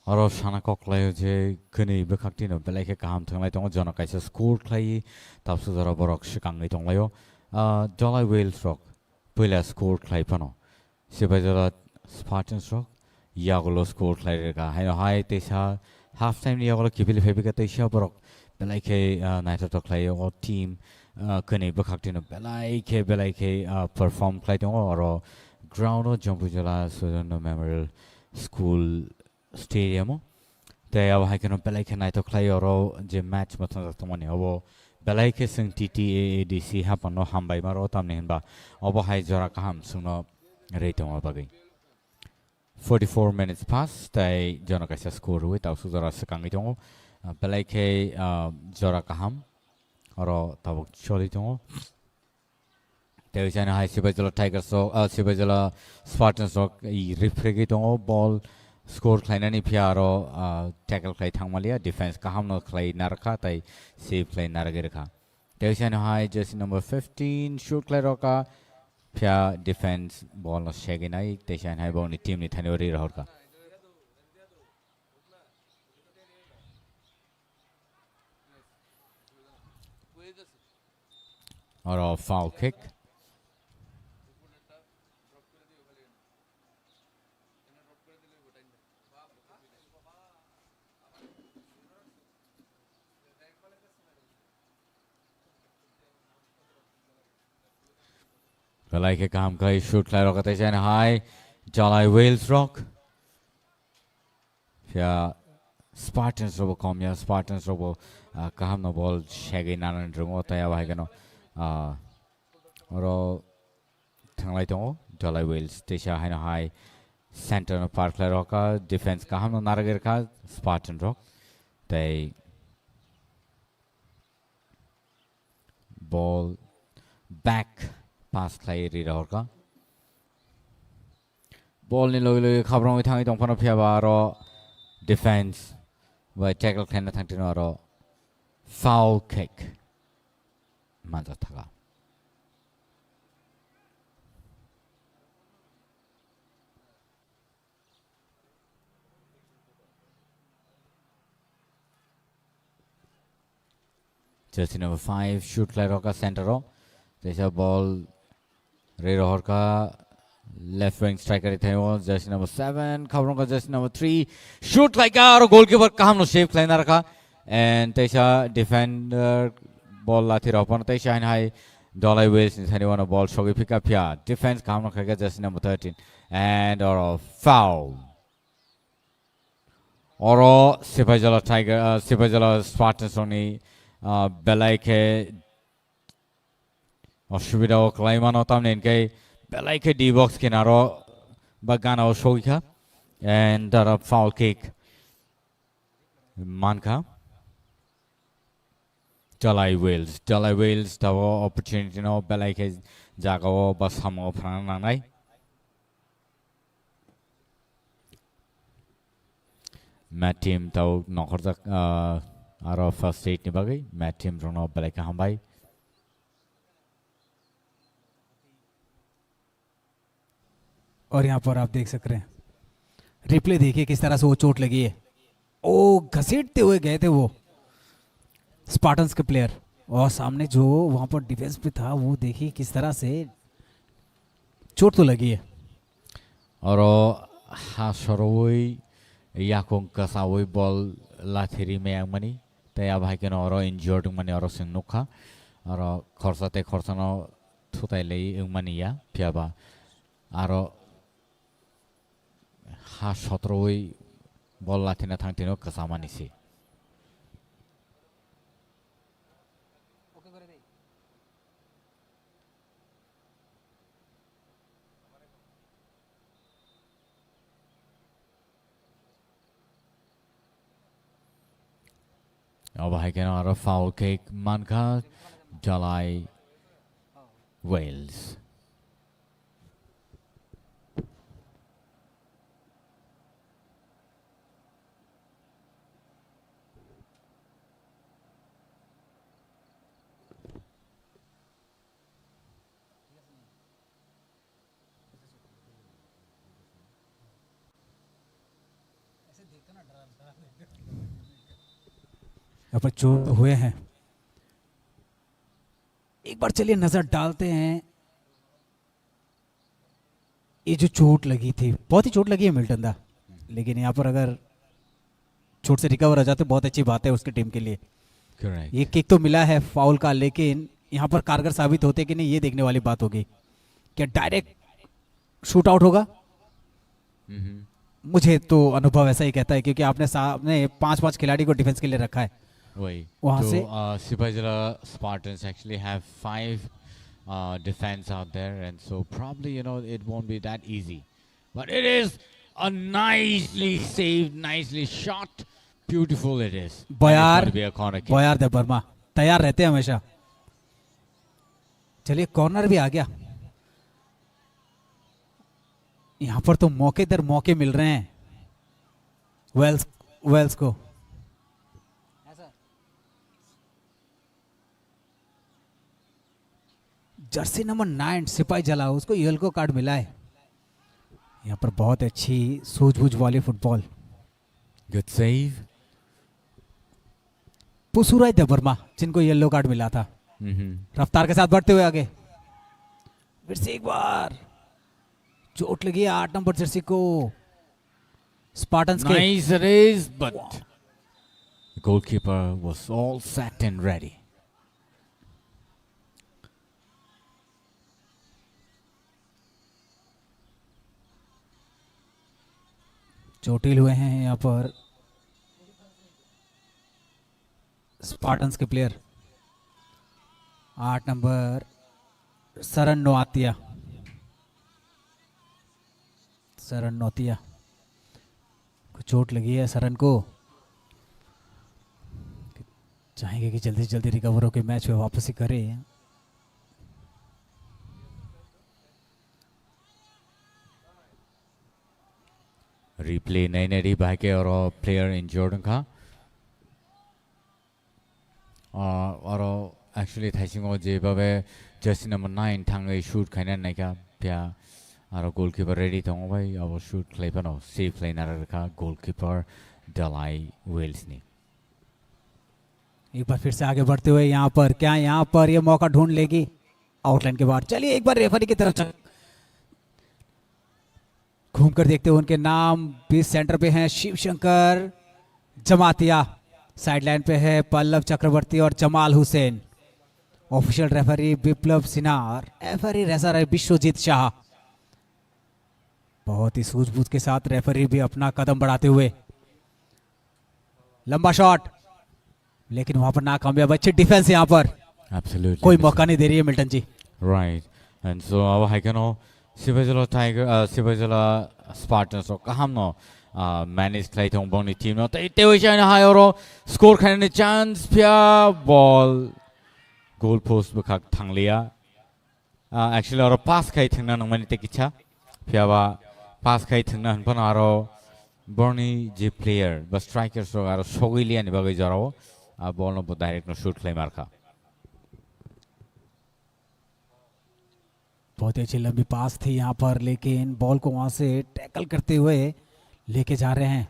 aro shana kok layo je kune bekaktino belaike kaham thanglai tong jona kaisa score klai tapsu dara borok shikangai tonglayo Dalai Wales rock pula score klai pano Sibajala Spartans rock Yagolo score later. Hi, Tesa half time Yagolo Kipil Fabica Tesha Brock, Belike Night of Clay or team Kune Bakaktin Belike perform Clayton or ground or Jumpujala Sudan Memorial School Stadium. ते अब हाय केनो बेलाय के नाय तो खलाय अरो जे match मथन तमने अब बेलाय के जों TTAADC हापनो हामबाय मारो तामने होनबा अब हाय जरा काहाम सुनो रेटो बागै 44 minutes pass tai jona kaisa score hui tau su jora sekangi dong belai ke jora kaham oro tabuk choli dong tei jana hai sibajala tigers so sibajala spartans rock I refregi dong ball score khlainani phia aro tackle khlai thangmalia defense kaham no khlai narkha tai save khlai nargirkha tei jana hai jersey number 15 shoot khlai roka Pia defense ball no shaggy nai teshan hai bong ni team ni thanori rahor ka or a foul kick Belai ke kam kai shoot klai rock teshan hai Jalai Wales rock Pia Spartans robo komya Spartans robo kaham no ball shaggy nanan rungo ta ya bahai kano oro thanglai tongo Jalai Wales tesha hai na hai center no park klai rock defense kaham no naragir ka Spartan rock tai ball back pass khlai ri rahor ka ball ni logi logi khabrong I thangi tongphano phia ba ro defense by tackle khlaina thangtino ro foul kick manja thaga jersey number 5 shoot khlai roka center ro There's ball re rahor ka left wing striker thayo jersey number 7 khabrong ka jersey number 3 shoot like aro goalkeeper kaham no save khlaina rakha and tesha defender ball lathi rapon tesha hai Jalai Wales ni thani one ball shogi pick up here defense kaham no khaga jersey number 13 and or a foul oro Sibajala Tiger Sibajala Spartans oni belai ke অসুবিধা ও ক্লাইমান ওতাম নেনকে বেলাইকে D box কিনারো বা গানা ও সৌখা and the foul kick মানখা Jalai Wales the opportunity no belayke jago ba samo phran nanai mat team tau nokhorjak aro first aid ni bagai mat team rono belayke hambai और यहाँ पर आप देख सक रहे हैं रिप्ले देखिए किस तरह से वो चोट लगी है ओ घसीटते हुए गए थे वो स्पार्टन्स के प्लेयर और सामने जो वहां पर डिफेंस पे था वो देखिए किस तरह से चोट तो लगी है और हा सरोई याकों कसावई बॉल लाथेरी में आमनी तया भाई के नौरो इंजर्ड मनी और सिंगनुखा और खर्चाते खर्चनो थुताइले उमनिया फियाबा आरो हा सत्रoi ball lathina thangtino kasamanisi अब hai kena aro foul kick manka Jalai Wales यहाँ पर चोट हुए हैं एक बार चलिए नजर डालते हैं ये जो चोट लगी थी बहुत ही चोट लगी है मिल्टन दा लेकिन यहाँ पर अगर चोट से रिकवर हो जाते बहुत अच्छी बात है उसकी टीम के लिए ये किक तो मिला है फाउल का लेकिन यहाँ पर कारगर साबित होते कि नहीं ये देखने वाली बात होगी क्या डायरेक्ट शूट आउट होगा मुझे तो अनुभव ऐसा ही कहता है, क्योंकि आपने सामने 5-5 खिलाड़ी को डिफेंस के लिए रखा है वही वहाँ तो से। Sipajala Spartans actually have 5 defense out there, and so probably it won't be that easy, but it is a nicely saved, nicely shot, beautiful it is. And it's बयार going to be a corner kick. बयार देव वर्मा तैयार रहते हैं हमेशा। चलिए corner भी आ गया। यहां पर तो मौके दर मौके मिल रहे हैं वेल्स को। ऐसा जर्सी नंबर 9 सिपाही जला, उसको येलो कार्ड मिला है। यहाँ पर बहुत अच्छी सूझबूझ वाली फुटबॉल। Good save. पुसुराय देव वर्मा जिनको येलो कार्ड मिला था, रफ्तार के साथ बढ़ते हुए आगे। फिर से एक बार चोट लगी है 8 नंबर जर्सी को स्पार्टन्स के। Nice it is, but the goalkeeper was all set and ready. चोटिल हुए हैं यहाँ पर स्पार्टन्स के प्लेयर। 8 नंबर सरन नोआतिया को चोट लगी है सरन को। चाहेंगे कि जल्दी से जल्दी रिकवर होकर मैच में वापसी करे। Replay nai ri ba ke oro player injured ka. Oro actually thaising je babe jersey number 9 thangai shoot kaina nai ka pya aro goalkeeper ready thong bai abo shoot play pano safe play na ka goalkeeper Dalai Wales ni. एक बार फिर से आगे बढ़ते हुए यहाँ पर क्या यहाँ पर ये मौका ढूंढ लेगी आउटलाइन के बाहर। चलिए एक बार रेफरी की तरफ घूम कर देखते हुए उनके नाम 20 सेंटर पे हैं शिव शंकर जमातिया, साइडलाइन पे है पल्लव चक्रवर्ती और जमाल हुसैन। ऑफिशियल रेफरी विप्लव सिन्हा और रेफरी रेफर है विश्वजीत शाह। बहुत ही सूझबूझ के साथ रेफरी भी अपना कदम बढ़ाते हुए। लंबा शॉट लेकिन वहां पर नाकामयाब। अच्छी डिफेंस यहाँ पर, Absolutely. कोई मौका नहीं दे रही है Milton ji. Right. And so our Haikano Sipajala Tiger Sipajala Spartans so kahamno manage play thong boni team no te we chana high oro score khane chance pya ball goal post bukhak thanglia actually oro pass khai thangna nangmani te kicha pya ba pass khai thangna hanpan aro boni je player ba striker so aro sogili ani bagai jarao ball no direct no shoot play marka। बहुत ही अच्छी लंबी पास थी यहाँ पर, लेकिन ball को वहां से टैकल करते हुए लेके जा रहे हैं।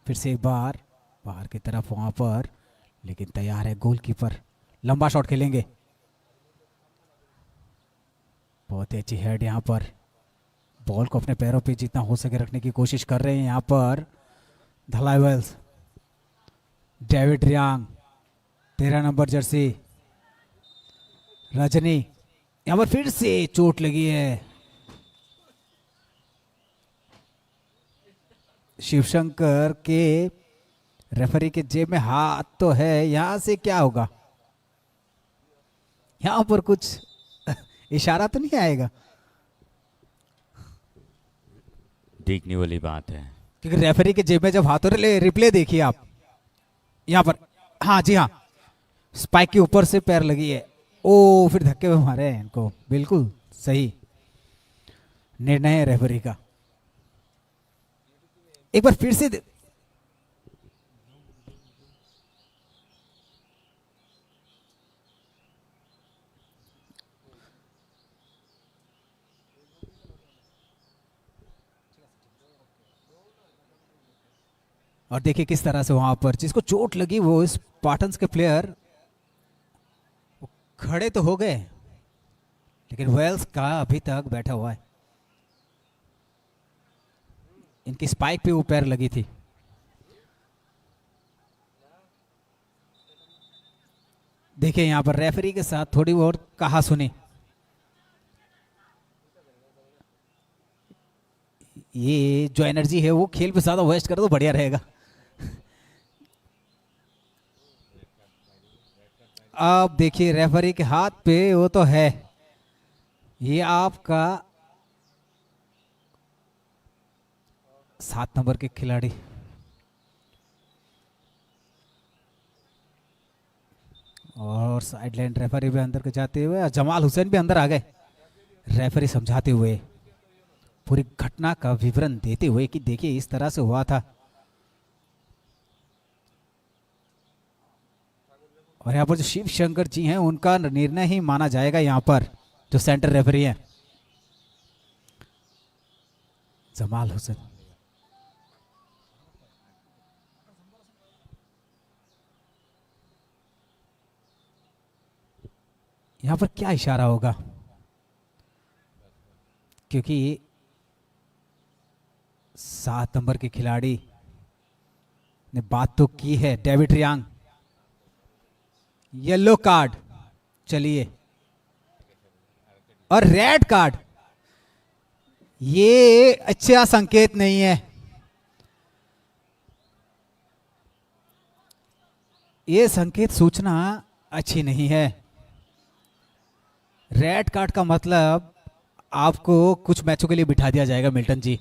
फिर से एक बार बाहर की तरफ वहां पर, लेकिन तैयार है गोलकीपर। लंबा शॉट खेलेंगे। बहुत ही अच्छी हेड यहाँ पर, बॉल को अपने पैरों पे जितना हो सके रखने की कोशिश कर रहे हैं यहाँ पर Dhalai Wales. David Reang 13 number jersey Rajni, यहाँ पर फिर से चोट लगी है। शिवशंकर के रेफरी के जेब में हाथ तो है, यहां से क्या होगा? यहां पर कुछ इशारा तो नहीं आएगा? देखने वाली बात है क्योंकि रेफरी के जेब में जब हाथों रिप्ले देखिए आप यहां पर। हाँ जी हाँ, स्पाइक के ऊपर से पैर लगी है। ओ फिर धक्के में मारे हैं इनको। बिल्कुल सही निर्णय है रेफरी का। एक बार फिर से और देखिए किस तरह से वहां पर जिसको चोट लगी वो स्पार्टन्स के प्लेयर खड़े तो हो गए, लेकिन वेल्स का अभी तक बैठा हुआ है। इनकी स्पाइक पे वो पैर लगी थी। देखिए यहां पर रेफरी के साथ थोड़ी और कहा सुनी। ये जो एनर्जी है वो खेल पे ज़्यादा वेस्ट करो तो बढ़िया रहेगा। अब देखिए रेफरी के हाथ पे वो तो है, ये आपका 7 नंबर के खिलाड़ी और साइडलाइन रेफरी भी अंदर के जाते हुए और जमाल हुसैन भी अंदर आ गए, रेफरी समझाते हुए पूरी घटना का विवरण देते हुए कि देखिए इस तरह से हुआ था। और यहाँ पर जो शिव शंकर जी हैं उनका निर्णय ही माना जाएगा यहाँ पर, जो सेंटर रेफरी हैं जमाल हुसैन। यहाँ पर क्या इशारा होगा, क्योंकि 7 नंबर के खिलाड़ी ने बात तो की है, डेविड रियांग येलो कार्ड, चलिए, और रेड कार्ड, ये अच्छा संकेत नहीं है। ये संकेत सूचना अच्छी नहीं है। रेड कार्ड का मतलब आपको कुछ मैचों के लिए बिठा दिया जाएगा मिल्टन जी,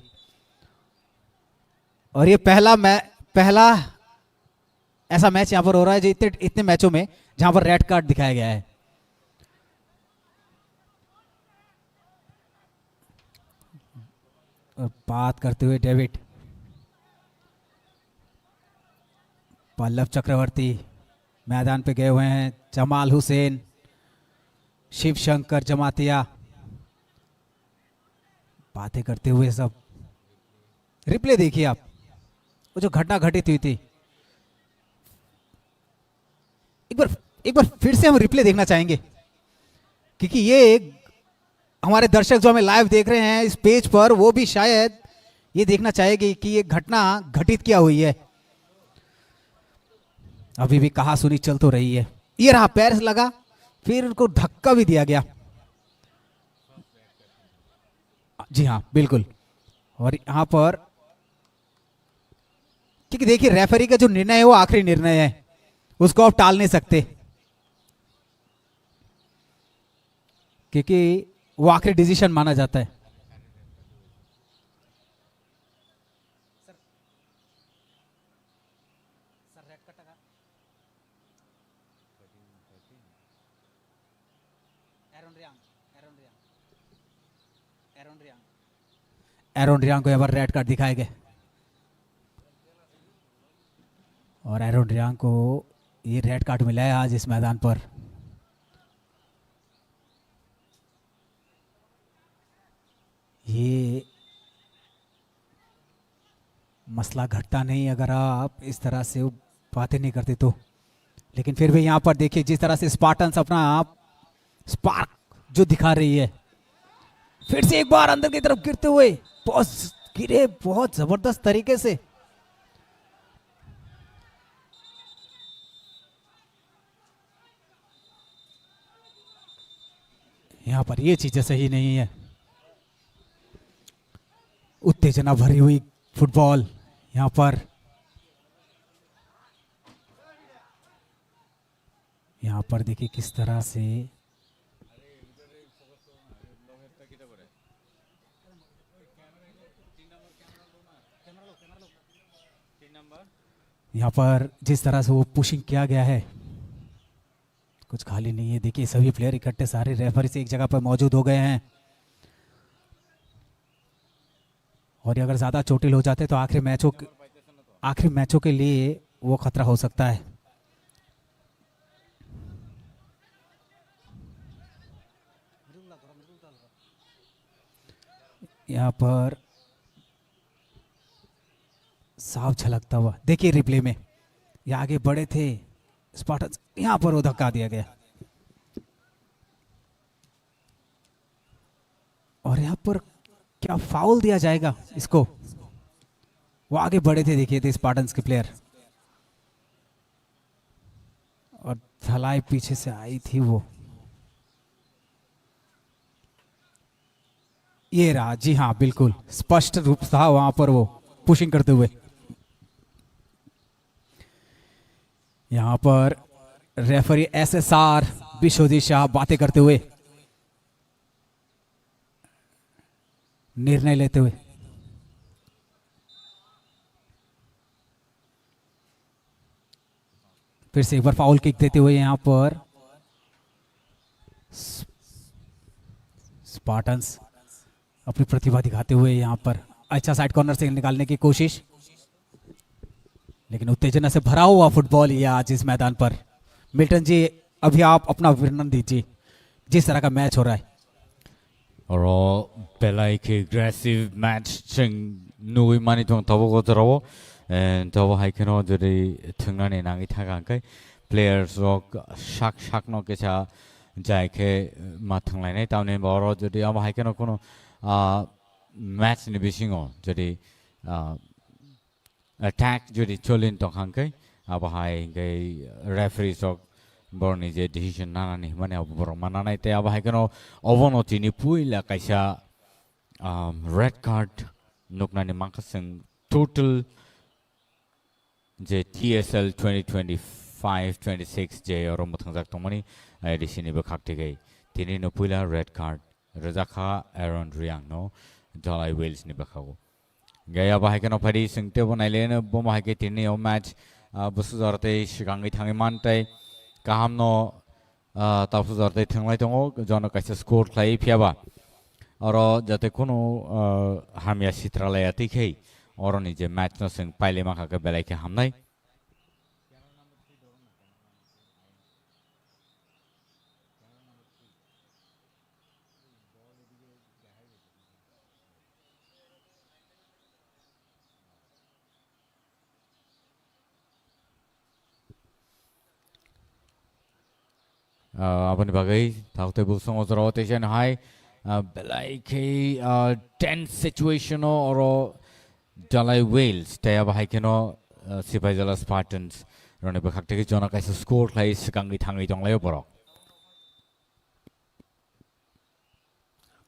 और ये पहला ऐसा मैच यहां पर हो रहा है जो इतने मैचों में जहां पर रेड कार्ड दिखाया गया है। और बात करते हुए डेविड, पल्लव चक्रवर्ती मैदान पे गए हुए हैं, जमाल हुसैन, शिव शंकर जमातिया बातें करते हुए सब। रिप्ले देखिए आप, वो जो घटना घटित हुई थी, एक बार फिर से हम रिप्ले देखना चाहेंगे, क्योंकि ये हमारे दर्शक जो हमें लाइव देख रहे हैं इस पेज पर, वो भी शायद ये देखना चाहेंगे कि ये घटना घटित क्या हुई है। अभी भी कहा सुनी चल तो रही है। ये रहा, पैर से लगा, फिर उनको धक्का भी दिया गया। जी हाँ बिल्कुल। और यहां पर क्योंकि देखिए रेफरी का जो निर्णय है वो आखिरी निर्णय है, उसको आप टाल नहीं सकते, क्योंकि वो आखिरी डिसीजन माना जाता है। एरोन रियांग को यहाँ पर रेड कार्ड दिखाए गए, और एरोन रियांग को ये रेड कार्ड मिला है आज इस मैदान पर। ये मसला घटता नहीं अगर आप इस तरह से बातें नहीं करते तो, लेकिन फिर भी यहाँ पर देखिए जिस तरह से स्पार्टन्स अपना आप स्पार्क जो दिखा रही है, फिर से एक बार अंदर की तरफ गिरते हुए, बहुत गिरे बहुत जबरदस्त तरीके से। यहां पर ये चीजें सही नहीं है। उत्तेजना भरी हुई फुटबॉल यहां पर, देखिए किस तरह से यहाँ पर जिस तरह से वो पुशिंग किया गया है, कुछ खाली नहीं है। देखिए सभी प्लेयर इकट्ठे, सारे रेफरी से एक जगह पर मौजूद हो गए हैं, और ये अगर ज़्यादा चोटिल हो जाते तो आखिरी मैचों के लिए वो खतरा हो सकता है। यहाँ पर साफ झलकता हुआ देखिए रिप्ले में, ये आगे बढ़े थे स्पार्टन्स, यहाँ पर वो धक्का दिया गया, और यहाँ पर क्या फाउल दिया जाएगा इसको। वो आगे बढ़े थे, देखिए थे स्पार्टन्स के प्लेयर, और धलाई पीछे से आई थी वो। ये रहा, जी हाँ बिल्कुल स्पष्ट रूप था वहां पर वो पुशिंग करते हुए। यहां पर रेफरी SSR विश्वजीत शाह बातें करते हुए, निर्णय लेते हुए। फिर से एक बार फाउल किक देते हुए यहां पर स्पार्टन्स अपनी प्रतिभा दिखाते हुए यहां पर अच्छा साइड कॉर्नर से निकालने की कोशिश, लेकिन उत्तेजना से भरा हुआ फुटबॉल ये आज इस मैदान पर। मिल्टन जी अभी आप अपना वर्णन दीजिए जिस तरह का मैच हो रहा है। और belai ke aggressive match ching nui mani tong tabo go tarawo and tabo haikeno jodi thungna ne nangi thaga kai players rok shak no ke cha jai ke ma thunglai nai tamne boro jodi aba haikeno kono match ni bisingo jodi attack jodi cholin tong hangkai aba hai gai referees rok borni je decision nana ni mane abor mananai te aba haikeno obonoti ni puila kaisa red card nukna ni makaseng total je TSL 2025-26 je oro muthangzak tongmani edition ni bakhakte gai tini no puila red card Razakha Aaron Riang no Dalai Wales ni bakhago gaya ba haikeno phari singte bonaile na boma haike tini o match busu zorte shigangi thangi mantai kaham no tapsu zorte thanglai tongo jono kaisa score khlai phiaba oro jate kono hamia sitralaya tikhei oro ni je match no sing paile ma khaka belai ke hamnai apani bagai thakte busong ozro teshan hai belai ke tense situation oro Dalai Wales taya bahai keno Sipaijala Spartans rone bakhakte ke jona kaisa score khlai sikangi thangi tonglai borok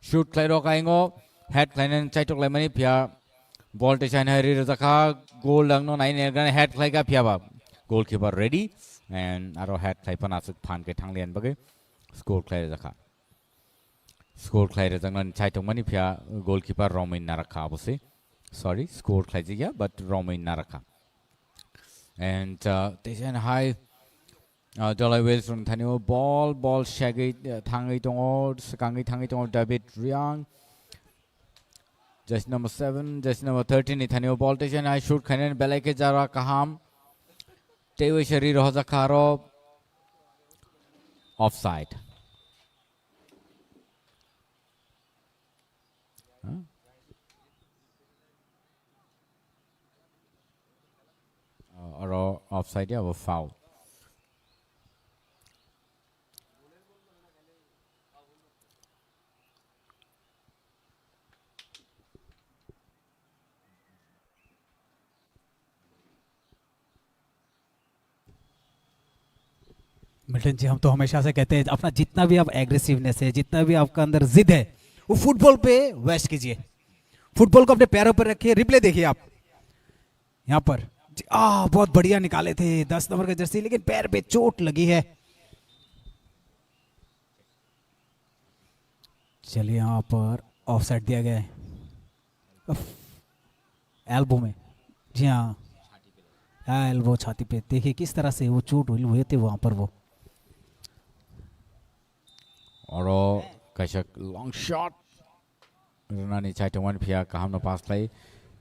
shoot khlai ro kaingo head khlainen chaitok lai mani phia ball teshan hari Razakha goal langno nai nergan head khlai ka phia ba goalkeeper ready and aro head khlai panasuk phan ke thanglen bagai score khlai Razakha score khlai Razakha chaitok mani phia goalkeeper Romain Narakha abose sorry score khlai jiya but Romain Narakha and teshan high Dalai Wales from thanio ball shagai thangai tongo sakangai thangai tongo David Riang just number 7 just number 13 ni thanio ball teshan high shoot khanen belai ke jara kaham tewe sharir Razakha offside or offside या वो foul Milton जी हम तो हमेशा से कहते हैं अपना जितना भी आप एग्रेसिवनेस है जितना भी आपका अंदर जिद है वो फुटबॉल पे वेस्ट कीजिए, फुटबॉल को अपने पैरों पर रखिए। रिप्ले देखिए आप यहाँ पर बहुत बढ़िया निकाले थे 10 नंबर का जर्सी लेकिन पैर पे चोट लगी है। चलिए यहाँ पर ऑफसाइड दिया गया है एल्बो में, जी हाँ एल्बो छाती पे। देखिए किस तरह से वो चोट हुए थे वहां पर वो और कैसा लॉन्ग शॉट रुनानी चाइटोवन फिया kaham no pass play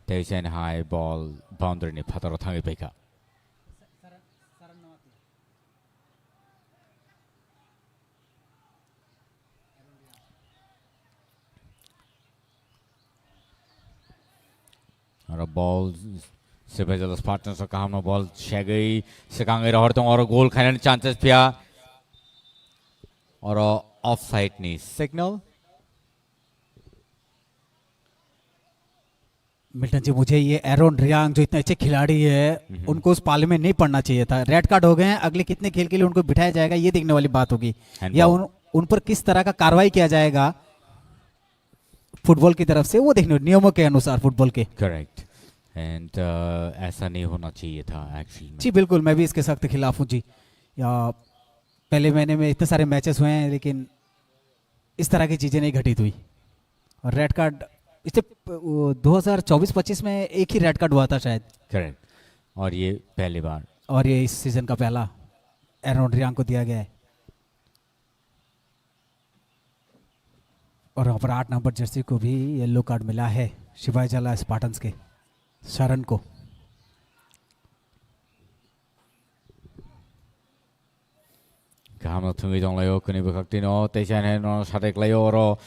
तेजन हाई बॉल बाउंड्री ने फतरो थांगे पेका और ball Sipaijala Spartans so kaham no ball shagai sekangai rahor tong और गोल खाने चांसेस फिया और ऑफसाइड नी सिग्नल। मिल्टन जी मुझे ये एरोन रियांग जो इतने अच्छे खिलाड़ी है उनको उस पाले में नहीं पड़ना चाहिए था। रेड कार्ड हो गए हैं, अगले कितने खेल के लिए उनको बिठाया जाएगा ये देखने वाली बात होगी, या उन पर किस तरह का कार्रवाई किया जाएगा फुटबॉल की तरफ से वो देखने नियमों के अनुसार फुटबॉल के। करेक्ट एंड ऐसा नहीं होना चाहिए था एक्चुअली। जी बिल्कुल, मैं भी इसके सख्त खिलाफ हूँ जी। या पहले महीने में इतने सारे मैचेस हुए हैं लेकिन इस तरह की चीज़ें नहीं घटित हुई। और रेड कार्ड इससे 2024-25 में एक ही रेड कार्ड हुआ था शायद, करेक्ट, और ये पहली बार, और ये इस सीजन का पहला एरन रियांग को दिया गया है। और वहाँ पर 8 नंबर जर्सी को भी येलो कार्ड मिला है शिवाजीला स्पार्टन्स के शरण को। Kahamna tungi dong layo kuni bakaktino tejan he no sadek layo ro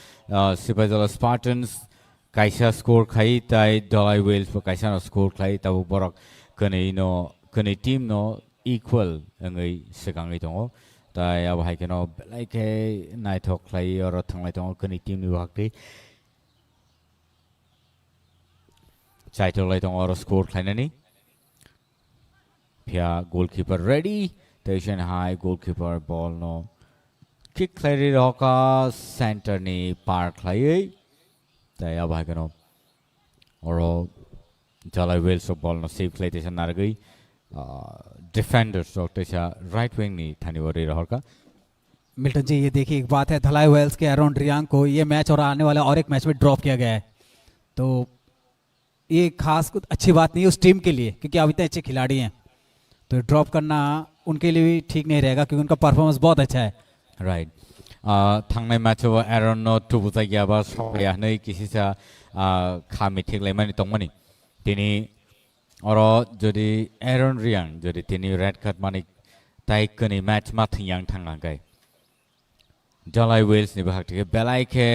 Sibajala Spartans kaisa score khai tai Dalai Wales po kaisa no score khai tabu borok kuni team no equal ngai sekangai dong tai abo hai keno like he nai thok khai oro thanglai dong kuni team ni bakti chai to lai dong oro score khai nani Pia goalkeeper ready. Station high goalkeeper ball no kick clear roka center ni park lai tai ab hai kano oro Dalai Wales ball no save play station nar gai defenders so tesha right wing ni thani wari rahar ka। Milton ji ये देखिए, एक बात है, धलाई Wales के एरन रियांग को ये match और आने वाला और एक मैच में ड्रॉप किया गया है, तो ये खास कुछ अच्छी बात नहीं है उस टीम के लिए क्योंकि अब इतने अच्छे खिलाड़ी हैं, तो ड्रॉप करना उनके लिए भी ठीक नहीं रहेगा क्योंकि उनका परफॉर्मेंस बहुत अच्छा है। राइट थांगनाय मैच वो एरन नो टुबुता गया बा सया नै किसी सा खामी ठीक लै माने तंगमनि तिनी और जदि एरन रियांग जदि तिनी रेड कार्ड माने ताइ कनि मैच मा थियांग थांगा गाय Dalai Wales ni bahak tik belai ke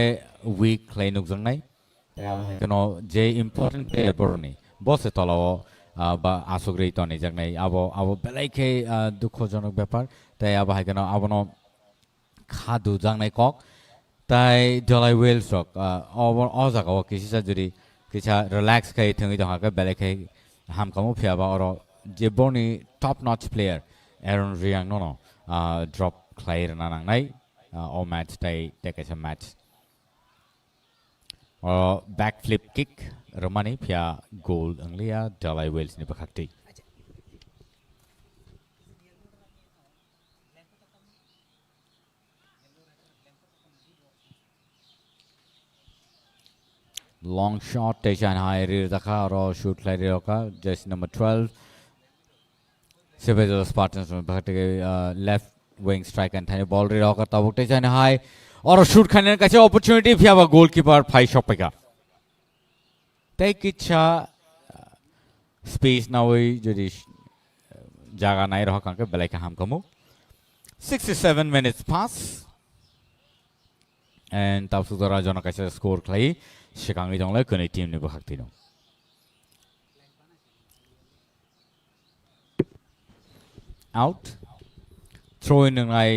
week klai nuk jangai keno je important player borni boss tolo বা আসুগ্রই তো নেই জানাই আবো বেলাইকে দুঃখজনক ব্যাপার তাই আবো হাই কেন আবনো খাদু জানাই কক তাই Dalai Wales রক অজাগা কিসা যদি কিসা রিল্যাক্স খাই থঙ্গি দহাকে বেলাইকে হামকামু ফিয়াবা অর যে বনি top notch player Aaron Reang নো ড্রপ খাইর না নাংনাই অ ম্যাচ তাই টেকেছে match back flip kick Romani pia goal anglia Dalai Wales ni bakakti long shot tejan high rear dakha ro shoot klai roka just number 12 Sibajala Spartans bakakti left wing strike and thani ball re roka tabuk tejan high और shoot खाने का opportunity भी आवा goalkeeper five shot पे का तय Kichha space ना वही जो दिश जगह नहीं रहा कांके बेले का हम कमो 67 minutes pass and तब सुधरा जोना कैसे score खाई शिकांगी जोंगले कने टीम ने बखकती नो out throw in ngai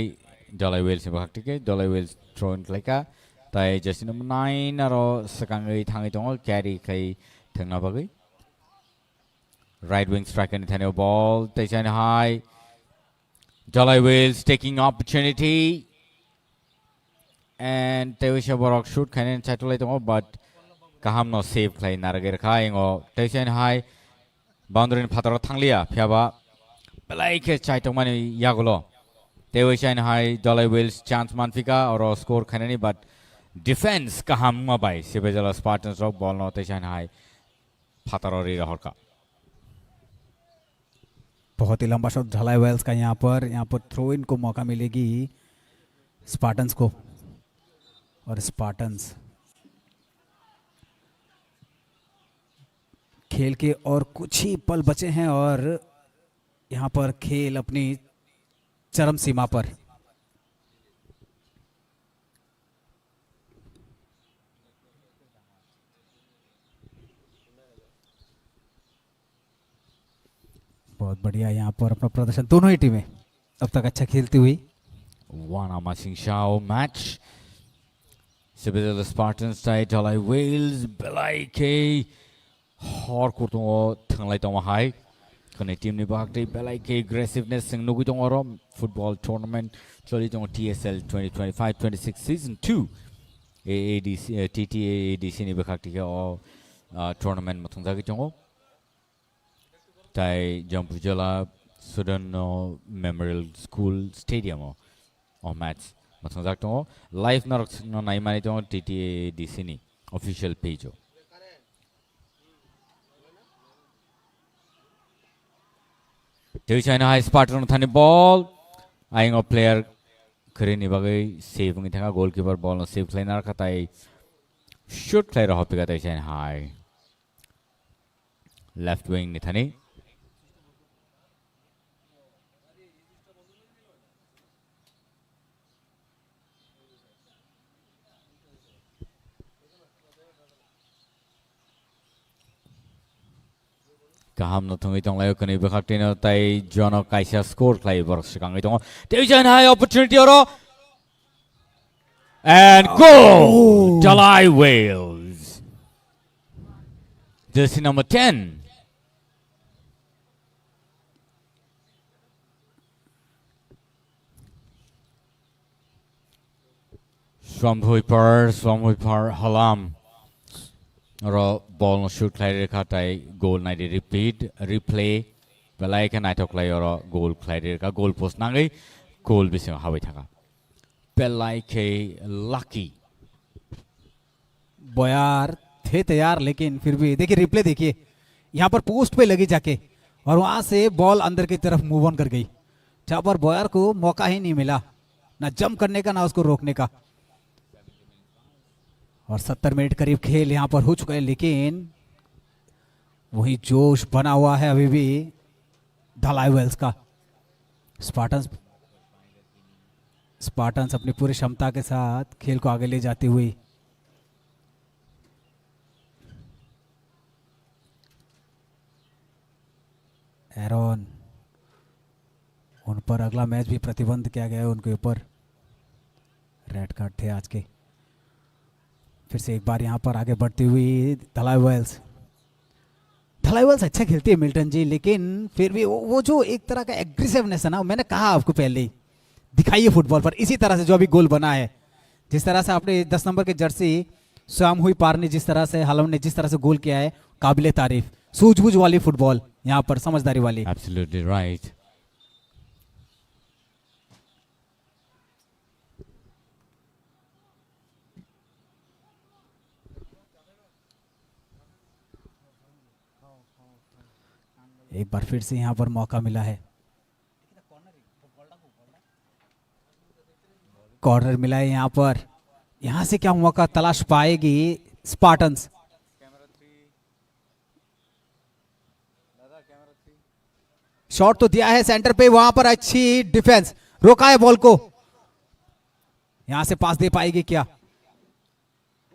Dalai Wales ni bखकती के Dalai Wales throw in like tai just number 9 aro sekangai thangai dong carry kai thangna bagai right wing striker ni thane ball tai chan high Dalai Wales taking opportunity and they wish borok shoot khanen chatulai dong but kaham no save khai narage khai ngo tai chan high boundary phataro thanglia phiaba belai ke chai tong mani yagulo they wish high Dalai Wales chance manfika or score khanani but defense kaham mabai Sibajala Spartans rock ball no तेजान high फातरोरी रहर का बहुत ही लंबा shot Dalai Wales का यहाँ पर throw in को मौका मिलेगी स्पार्टन्स को और स्पार्टन्स खेल के और कुछ ही पल बचे हैं और यहाँ पर खेल अपनी चरम सीमा पर बहुत बढ़िया यहाँ पर अपना प्रदर्शन दोनों ही टीमें अब तक अच्छा खेलती हुई One amazing show match Sibajala Spartans tai Dalai Wales belai ke hor kurtung thanglai tong hai kane team ni bakti belai ke aggressiveness sing nugi tong oro football tournament choli tong TSL 2025-26 season 2 AADC TTAADC ni bekhakti ke o tournament matung jagi tongo tai Jampujala Sudan Memorial School Stadium o match matung jak tongo live no naimani tongo TTAADC ni official page o China High Spartan thani ball aing a player kharini bagai saving thanga goalkeeper ball no save liner khatai shoot player hopi ka China High left wing ni thani kaham no thungi tong layo kani bekhakti no tai jono kaisa score klai bor sikangai tong China High opportunity oro and goal Dalai Wales jersey number 10 Swamhuipar Halam ro ball no shoot klai rekha tai goal nai repeat replay belai ka nai thok lai ro goal klai rekha goal post nangai goal bising habai thaka belai ke lucky बॉयर थे तैयार लेकिन फिर भी देखिए replay देखिए यहाँ पर पोस्ट पे लगी जाके और वहां से बॉल अंदर की तरफ मूव ऑन कर गई जहां पर बॉयर को मौका ही नहीं मिला ना जंप करने का ना उसको रोकने का और 70 मिनट करीब खेल यहाँ पर हो चुका है लेकिन वही जोश बना हुआ है अभी भी धलाई वेल्स का स्पार्टन्स अपनी पूरी क्षमता के साथ खेल को आगे ले जाती हुई एरोन उन पर अगला मैच भी प्रतिबंध किया गया है उनके ऊपर रेड कार्ड थे आज के फिर से एक बार यहाँ पर आगे बढ़ती हुई धलाई वेल्स अच्छा खेलती है मिल्टन जी लेकिन फिर भी वो जो एक तरह का एग्रेसिवनेस है ना मैंने कहा आपको पहले ही दिखाइए फुटबॉल पर इसी तरह से जो अभी गोल बना है जिस तरह से आपने 10 नंबर के जर्सी स्वाम हुई पार ने जिस तरह से हलम ने जिस तरह से गोल किया है काबिले तारीफ सूझबूझ वाली फुटबॉल यहाँ पर समझदारी वाली Absolutely right एक बार फिर से यहाँ पर मौका मिला है कॉर्नर मिला है यहाँ पर यहाँ से क्या मौका तलाश पाएगी स्पार्टन्स शॉट तो दिया है सेंटर पे वहां पर अच्छी डिफेंस रोका है बॉल को यहां से पास दे पाएगी क्या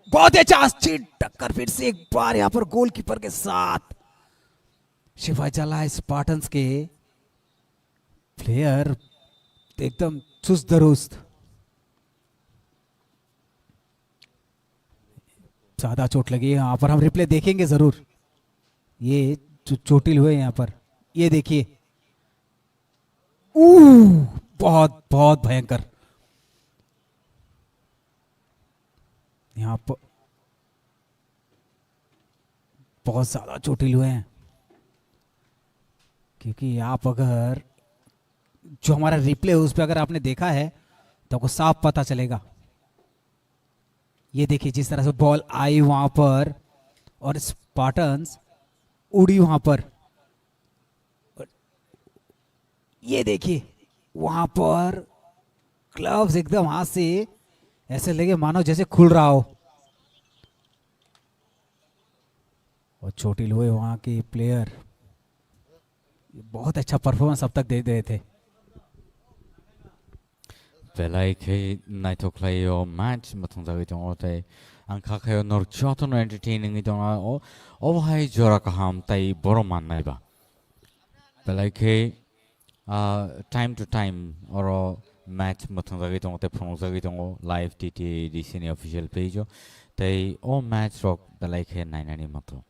बहुत अच्छा अच्छी टक्कर फिर से एक बार यहां पर गोलकीपर के साथ शिवाजाला स्पार्टन्स के प्लेयर एकदम चुस्त दुरुस्त ज्यादा चोट लगी है यहां पर हम रिप्ले देखेंगे जरूर ये चोटिल हुए यहां पर ये देखिए बहुत बहुत भयंकर यहां पर बहुत ज्यादा चोटिल हुए हैं क्योंकि आप अगर जो हमारा रिप्ले है उस पर अगर आपने देखा है तो आपको साफ पता चलेगा ये देखिए जिस तरह से बॉल आई वहां पर और स्पार्टन्स उड़ी वहां पर ये देखिए वहां पर ग्लव्स एकदम हाथ से ऐसे लगे मानो जैसे खुल रहा हो और चोटिल हुए वहां के प्लेयर बहुत अच्छा परफॉर्मेंस अब तक दे रहे थे Belai ke naitoklayo match matong jagi tong tai angkha khayo nor choto no entertaining itong o hai jora kaham tai boro man nai ba belai ke time to time oro match matong jagi tong te phong jagi tong live TTAADC ni official page tai o match rock belai ke nainani mato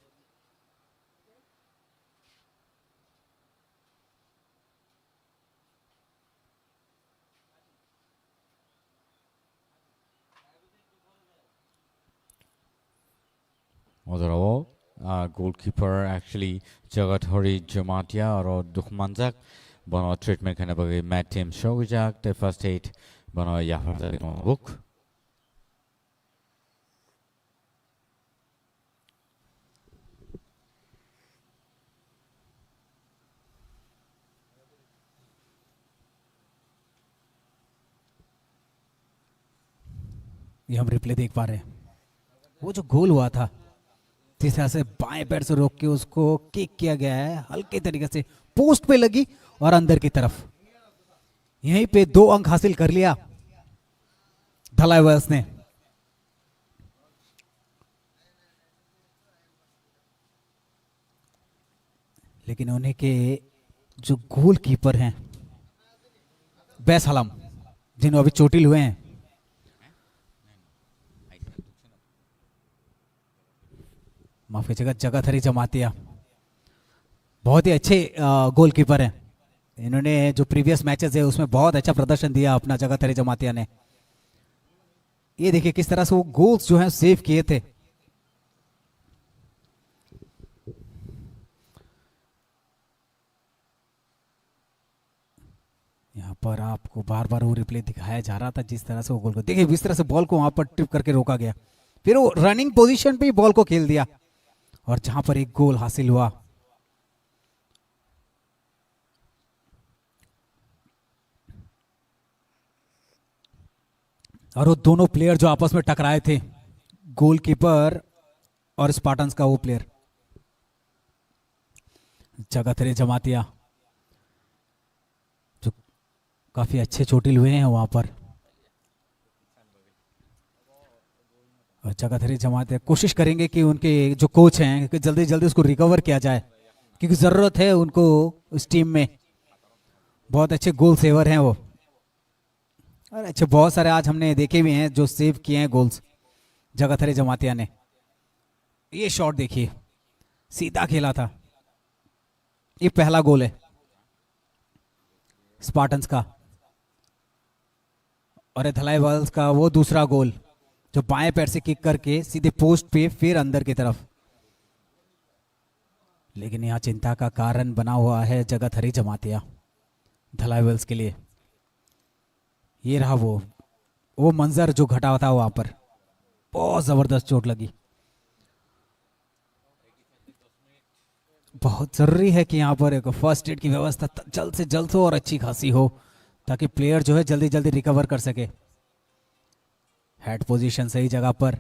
Odoro, goalkeeper actually Jagathori Jamatia or Dukhmanjak, Bono treatment kind of a Matt Tim Shogijak, the first aid, Bono Yafar book. ये हम replay देख पा रहे हैं, वो जो गोल हुआ था जिस तरह से बाएं पैर से रोक के उसको किक किया गया है, हल्के तरीके से पोस्ट पे लगी और अंदर की तरफ, यहीं पे 2 अंक हासिल कर लिया धलाई वेल्स ने। लेकिन उन्हें के जो गोलकीपर हैं बैस हलम, जिन्होंने अभी चोटिल हुए हैं, माफ कीजिएगा, जगाधरी जमातिया बहुत ही अच्छे गोलकीपर हैं। इन्होंने जो प्रीवियस मैचेस है उसमें बहुत अच्छा प्रदर्शन दिया अपना जगाधरी जमातिया ने। ये देखिए किस तरह से वो गोल्स जो हैं सेव किए थे। यहाँ पर आपको बार बार वो रिप्ले दिखाया जा रहा था, जिस तरह से वो गोल को देखिए, इस तरह से बॉल को वहां पर ट्रिप करके रोका गया, फिर वो रनिंग पोजीशन पे ही बॉल को खेल दिया और जहां पर एक गोल हासिल हुआ। और वो दोनों प्लेयर जो आपस में टकराए थे, गोलकीपर और स्पार्टन्स का वो प्लेयर जगाधरी जमातिया, जो काफी अच्छे चोटिल हुए हैं वहां पर। और जगाधरी जमातिया कोशिश करेंगे कि उनके जो कोच हैं कि जल्दी जल्दी उसको रिकवर किया जाए, क्योंकि जरूरत है उनको उस टीम में। बहुत अच्छे गोल सेवर हैं वो, और अच्छे बहुत सारे आज हमने देखे भी हैं जो सेव किए हैं गोल्स जगाधरी जमातिया ने। ये शॉट देखिए, सीधा खेला था, ये पहला गोल है स्पार्टन्स का, और धलाई वेल्स का वो दूसरा गोल जो बाएं पैर से किक करके सीधे पोस्ट पे फिर अंदर की तरफ। लेकिन यहां चिंता का कारण बना हुआ है जगाधरी जमातिया धलाई वेल्स के लिए। ये रहा वो मंजर जो घटा हुआ था वहां पर, बहुत जबरदस्त चोट लगी। बहुत जरूरी है कि यहाँ पर एक फर्स्ट एड की व्यवस्था जल्द से जल्द हो और अच्छी खासी हो, ताकि प्लेयर जो है जल्दी जल्दी रिकवर कर सके। हेड पोजीशन सही जगह पर,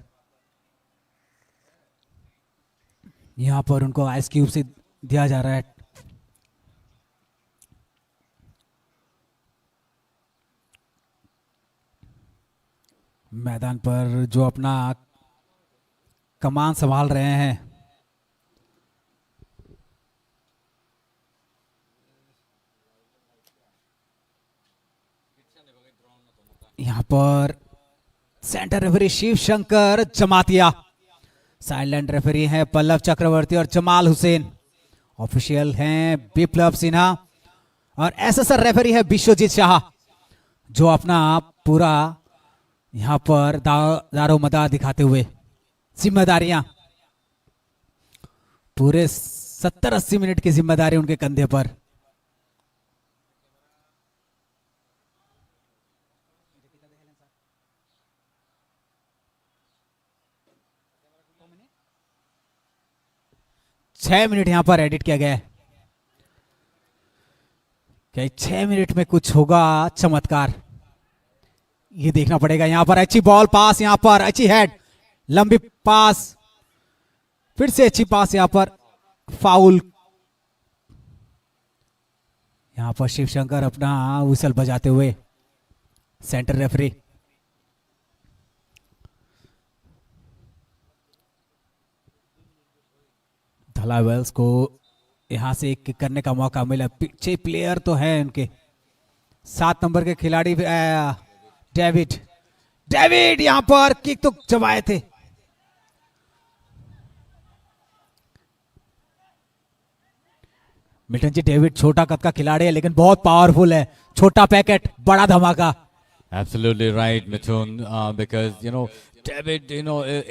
यहाँ पर उनको आइस क्यूब से दिया जा रहा है। मैदान पर जो अपना कमान संभाल रहे हैं यहाँ पर centre referee Shiv Shankar Jamatia, silent referee हैं पल्लव चक्रवर्ती और जमाल हुसैन, ऑफिशियल हैं विप्लव सिन्हा, और एसएसआर रेफरी है विश्वजीत शाह, जो अपना पूरा यहाँ पर दारोमदार दिखाते हुए जिम्मेदारियां, पूरे 70-80 मिनट की जिम्मेदारी उनके कंधे पर। छह मिनट यहां पर एडिट किया गया है, क्या 6 मिनट में कुछ होगा चमत्कार, ये देखना पड़ेगा। यहां पर अच्छी बॉल पास, यहां पर अच्छी हेड, लंबी पास, फिर से अच्छी पास, यहां पर फाउल। यहां पर शिवशंकर अपना व्हिसल बजाते हुए, सेंटर रेफरी। धलाई वेल्स को यहां से एक किक करने का मौका मिला, पीछे प्लेयर तो है उनके, 7 नंबर के खिलाड़ी डेविड यहां पर किक तो जमाए थे। मिल्टन जी, डेविड छोटा कद का खिलाड़ी है लेकिन बहुत पावरफुल है, छोटा पैकेट बड़ा धमाका। Absolutely right, Mithun, because David,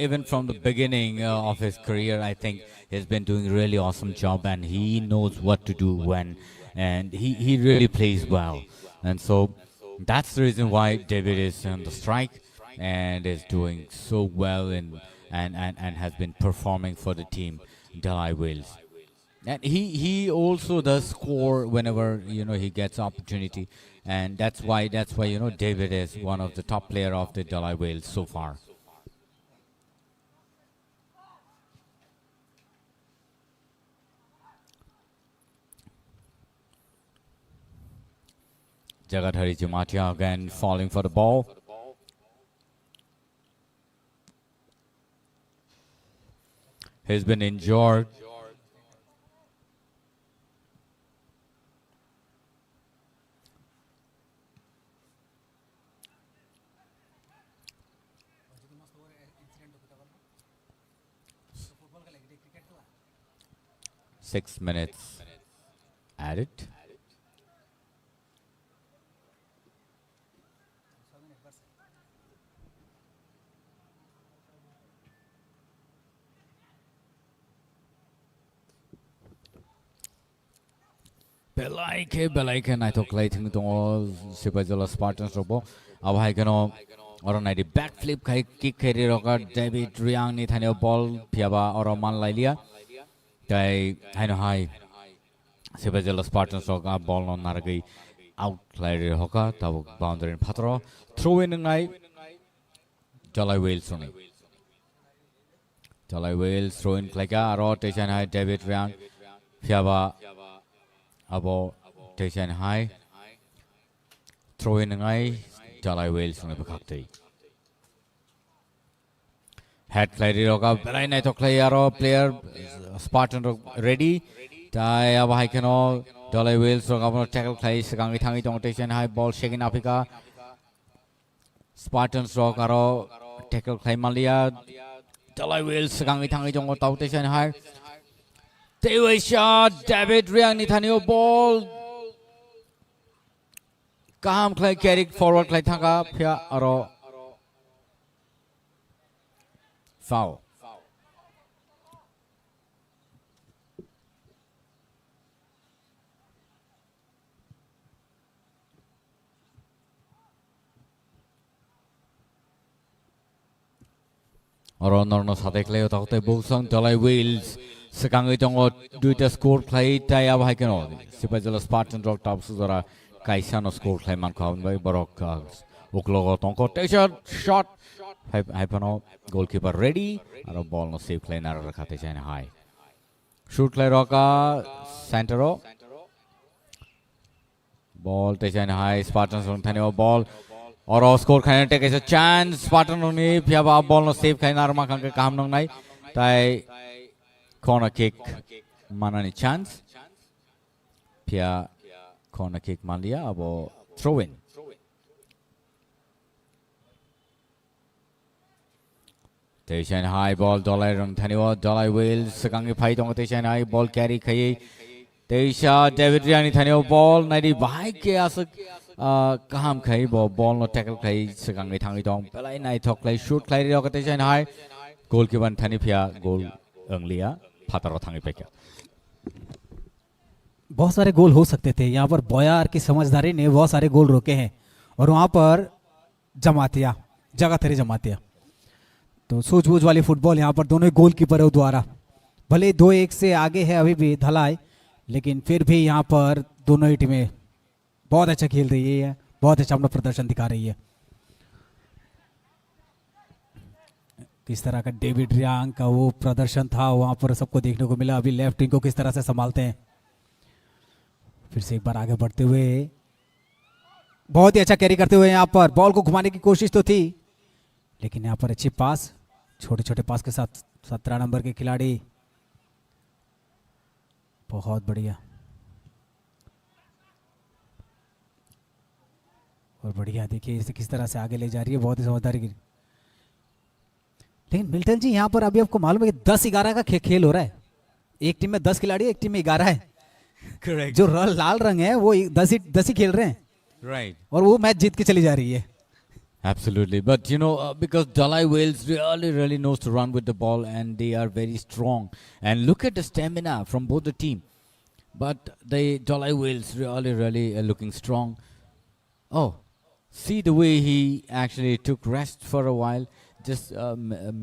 even from the beginning of his career, I think he's been doing a really awesome job, and he knows what to do when, and he really plays well. And so that's the reason why David is on the strike and is doing so well and has been performing for the team, Delhi Wales. And he also does score whenever he gets opportunity, and that's why David is one of the top player of the Delhi Wales so far. Jagathari Jamatia again falling for the ball. He's been injured. Six minutes added. Belaike I took lighting to all Sipazilla Spartans robo. Our Haikano or a backflip kick carry rocker David Riang Nithanio ball Piaba or Man Lilia. I know high Sipazilla Spartans rocker ball on Naragi outlier hoka, Tau boundary in Patro. Throw in an eye Jolly Wales on it. Jolly Wales throw in Kleka, rotation high David Riang Piaba. Abo Taishan High throw in an eye Jalai Wales on the Bakakti. Had Clary Roga, Belina to Clayaro player Spartan ready. Tai Abahikano, Jalai Wales, Roga tackle Clay, Sagangi Tangi Taishan High ball shaking Apika. Spartans Rogaro tackle Clay Malia. Jalai Wales, Sagangi Tangi Taishan High. They were shot. David Riang Nithanio ball. Kaham Clay carried forward Clay Tanga Pia Aro. Foul. Aro Norno Sadek Leo Taute Bulsong Delhi Wales. Sekangi tongo do the score play tay ab haikeno Sipazilla Spartan rock top suzara kaisano score play man kaun by barok uklogo tonko take shot haipano goalkeeper ready aro ball no save play nar rakhate chaine high shoot play roka centero ball te chaine high Spartans on thane ball aro score khane take a chance Spartan oni phiaba ball no save khai nar ma khang kam nong nai tai corner kick manani chance Pia corner kick Malia abo throw in Taishan high ball Dolai run Thaniwa Dolai Wales Sagangi Pai Dong Taishan high ball carry Kai Taisha David Riani Thaniwa ball 90 bhai ke asak kaham khai ball no tackle khai Sagangi Thangi Dong Pelai nai thok lai shoot khai ro Taishan high goalkeeper Thani Pia goal Anglia बहुत सारे गोल हो सकते थे यहाँ पर बोयार की समझदारी ने बहुत सारे गोल रोके हैं और वहाँ पर जमातिया जगाथरी जमातिया तो सूझबूझ वाली फुटबॉल यहाँ पर दोनों गोलकीपरों द्वारा भले 2-1 से आगे है अभी भी धलाई लेकिन फिर भी यहाँ पर दोनों ही टीमें बहुत अच्छा खेल रही है बहुत अच्छा अपना प्रदर्शन दिखा रही है किस तरह का डेविड रियांग का वो प्रदर्शन था वहां पर सबको देखने को मिला अभी लेफ्ट विंग को किस तरह से संभालते हैं फिर से एक बार आगे बढ़ते हुए बहुत ही अच्छा कैरी करते हुए यहाँ पर बॉल को घुमाने की कोशिश तो थी लेकिन यहाँ पर अच्छी पास छोटे छोटे पास के साथ 17 नंबर के खिलाड़ी बहुत बढ़िया और बढ़िया देखिए इसे किस तरह से आगे ले जा रही है बहुत ही समझदारी की लेकिन मिल्टन जी यहाँ पर अभी आपको मालूम है कि 10-11 का खेल हो रहा है एक टीम में 10 खिलाड़ी एक टीम में 11 है करेक्ट जो लाल रंग है वो 10 ही खेल रहे हैं राइट और वो मैच जीत के चली जा रही है Absolutely, but because Dalai Wales really knows to run with the ball, and they are very strong. And look at the stamina from both the team. But the Dalai Wales really looking strong. Oh, see the way he actually took rest for a while, just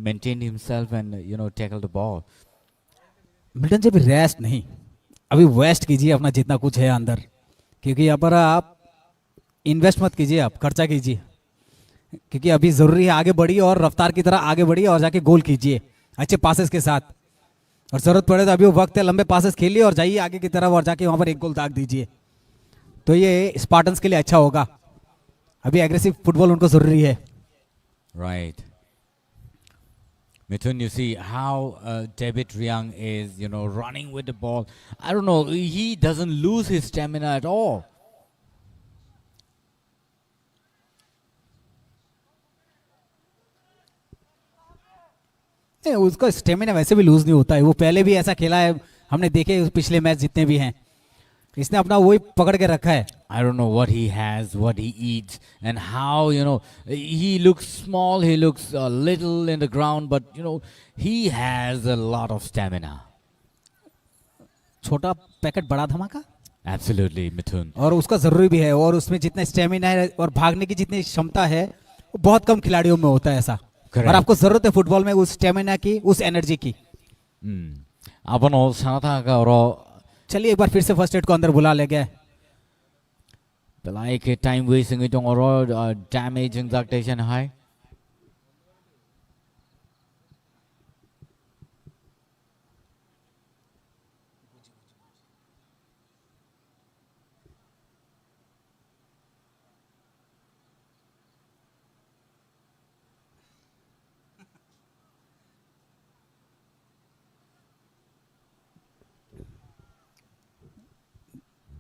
maintained himself and tackled the ball. Milton ji अभी rest नहीं, अभी waste कीजिए अपना जितना कुछ है अंदर, क्योंकि यहाँ पर आप इन्वेस्ट मत कीजिए, आप खर्चा कीजिए, क्योंकि अभी ज़रूरी है आगे बढ़िए और रफ्तार की तरह आगे बढ़िए और जाके गोल कीजिए अच्छे पासेस के साथ। और ज़रूरत पड़े तो अभी वो वक्त है, लंबे पासेस खेलिए और जाइए आगे की तरफ और जाके वहाँ पर एक गोल दाग दीजिए, तो ये स्पार्टन्स के लिए अच्छा होगा। अभी एग्रेसिव फुटबॉल उनको ज़रूरी है। Right. Mithun, you see how David Riang is, running with the ball. I don't know, he doesn't lose his stamina at all. नहीं, उसका स्टेमिना वैसे भी लूज नहीं होता है, वो पहले भी ऐसा खेला है, हमने देखे पिछले मैच जितने भी हैं, इसने अपना वही पकड़ के रखा है। I don't know what he has, what he eats, and how, he looks small, he looks little in the ground, but, he has a lot of stamina. छोटा पैकेट बड़ा धमाका। Absolutely, Mithun. और उसका ज़रूरी भी है, और उसमें जितना स्टेमिना है और भागने की जितनी क्षमता है वो बहुत कम खिलाड़ियों में होता है ऐसा। Correct. और आपको ज़रूरत है फुटबॉल में उस स्टेमिना की, उस एनर्जी की। Abano sanata oro चलिए एक बार फिर से फर्स्ट एड को अंदर बुला ले गए। belai ke time wasting itong oro damaging zaktation high.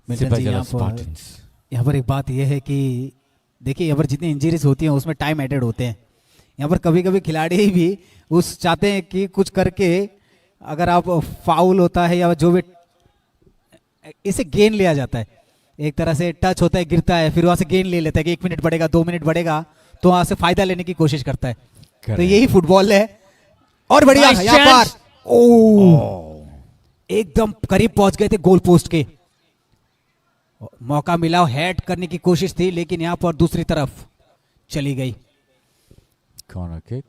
Milton ji, यहाँ पर एक बात यह है कि देखिए यहाँ पर जितनी इंजरीज होती हैं उसमें टाइम एडेड होते हैं। यहाँ पर कभी कभी खिलाड़ी भी उस चाहते हैं कि कुछ करके, अगर आप फाउल होता है या जो भी, इसे गेन लिया जाता है, एक तरह से टच होता है, गिरता है, फिर वहाँ से गेन ले लेता है कि 1 मिनट बढ़ेगा, 2 मिनट बढ़ेगा, तो वहाँ से फायदा लेने की कोशिश करता है। तो यही फुटबॉल है। और बढ़िया यहाँ पर एकदम करीब पहुंच गए थे गोल पोस्ट के, मौका मिला, हेड करने की कोशिश थी, लेकिन यहां पर दूसरी तरफ चली गई। Corner kick.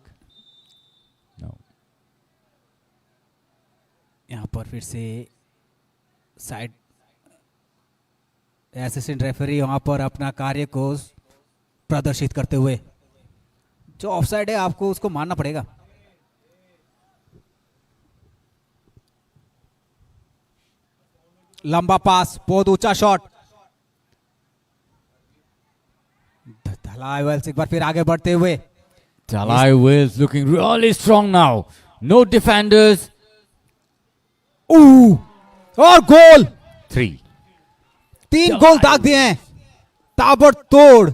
No. यहां पर फिर से साइड असिस्टेंट रेफरी वहां पर अपना कार्य को प्रदर्शित करते हुए, जो ऑफसाइड है आपको उसको मानना पड़ेगा। लंबा पास, बहुत ऊंचा शॉट, Dalai Wales एक बार फिर आगे बढ़ते हुए। Dalai Wales looking really strong now. No defenders. और गोल, 3. 3 गोल दाग दिए हैं, ताबड़तोड़।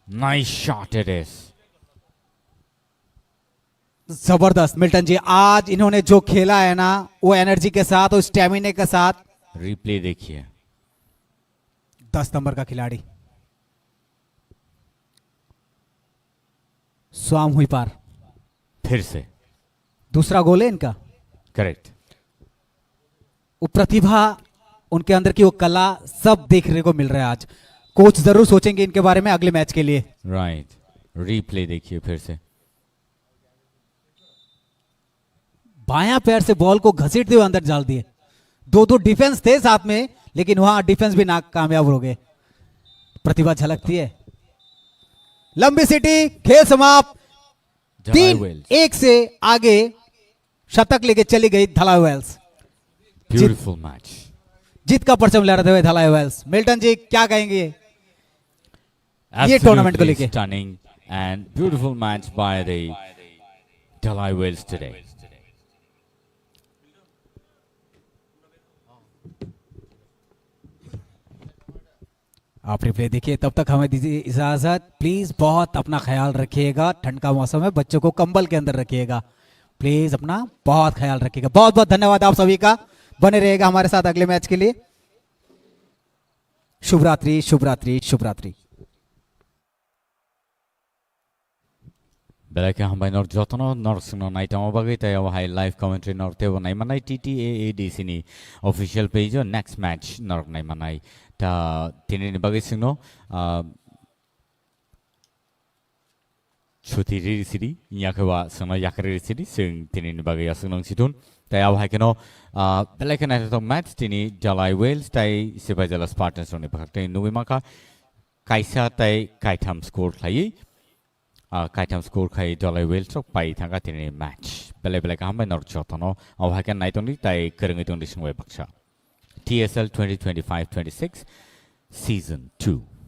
Nice shot it is. जबरदस्त मिल्टन जी, आज इन्होंने जो खेला है ना, वो एनर्जी के साथ और स्टेमिना के साथ। Replay देखिए। 10 नंबर का खिलाड़ी स्वाम हुई पार, फिर से दूसरा गोल है इनका। करेक्ट। वो प्रतिभा, उनके अंदर की वो कला, सब देखने को मिल रहा है आज। कोच जरूर सोचेंगे इनके बारे में अगले मैच के लिए। राइट, रीप्ले देखिए फिर से। बायां पैर से बॉल को घसीटते हुए अंदर डाल दिए। 2 डिफेंस थे साथ में, लेकिन वहां डिफेंस भी नाकामयाब हो गए। प्रतिभा झलकती है। लंबी सीटी, खेल समाप्त। 3-1 से आगे शतक लेके चली गई दलाई वेल्स। ब्यूटीफुल मैच, जीत का परचम लहराते हुए दलाई वेल्स। मिल्टन जी क्या कहेंगे ये टूर्नामेंट को लेके? Stunning and beautiful match by the Dalai Wells today. आप रिप्ले देखिए, तब तक हमें दीजिए इजाजत। प्लीज बहुत अपना ख्याल रखिएगा, ठंड का मौसम है, बच्चों को कंबल के अंदर रखिएगा, प्लीज अपना बहुत ख्याल रखिएगा। बहुत बहुत धन्यवाद आप सभी का, बने रहेगा हमारे साथ अगले मैच के लिए। शुभ रात्रि, शुभ रात्रि, शुभ रात्रि। Belaka hambai nor jotono nor suno nai tamo bagai tai aw hai live commentary nor te nai manai TTAAD sini official page o next match nor nai manai ta tini ni bagai sino chuti ri siri yakwa suno yakri siri sing tini ni bagai asung situn tai aw hai keno belaka nai to match tini Jalai Wales tai Sibai Jala Spartans ni bakte nuwi maka kaisa tai kaitam score khai kaitam score khai Jalai Wales sok pai thanga tini match bele hambai nor jotono aw hai kan nai tong ni tai kereng itong disungwe bakcha TSL 2025-26 season 2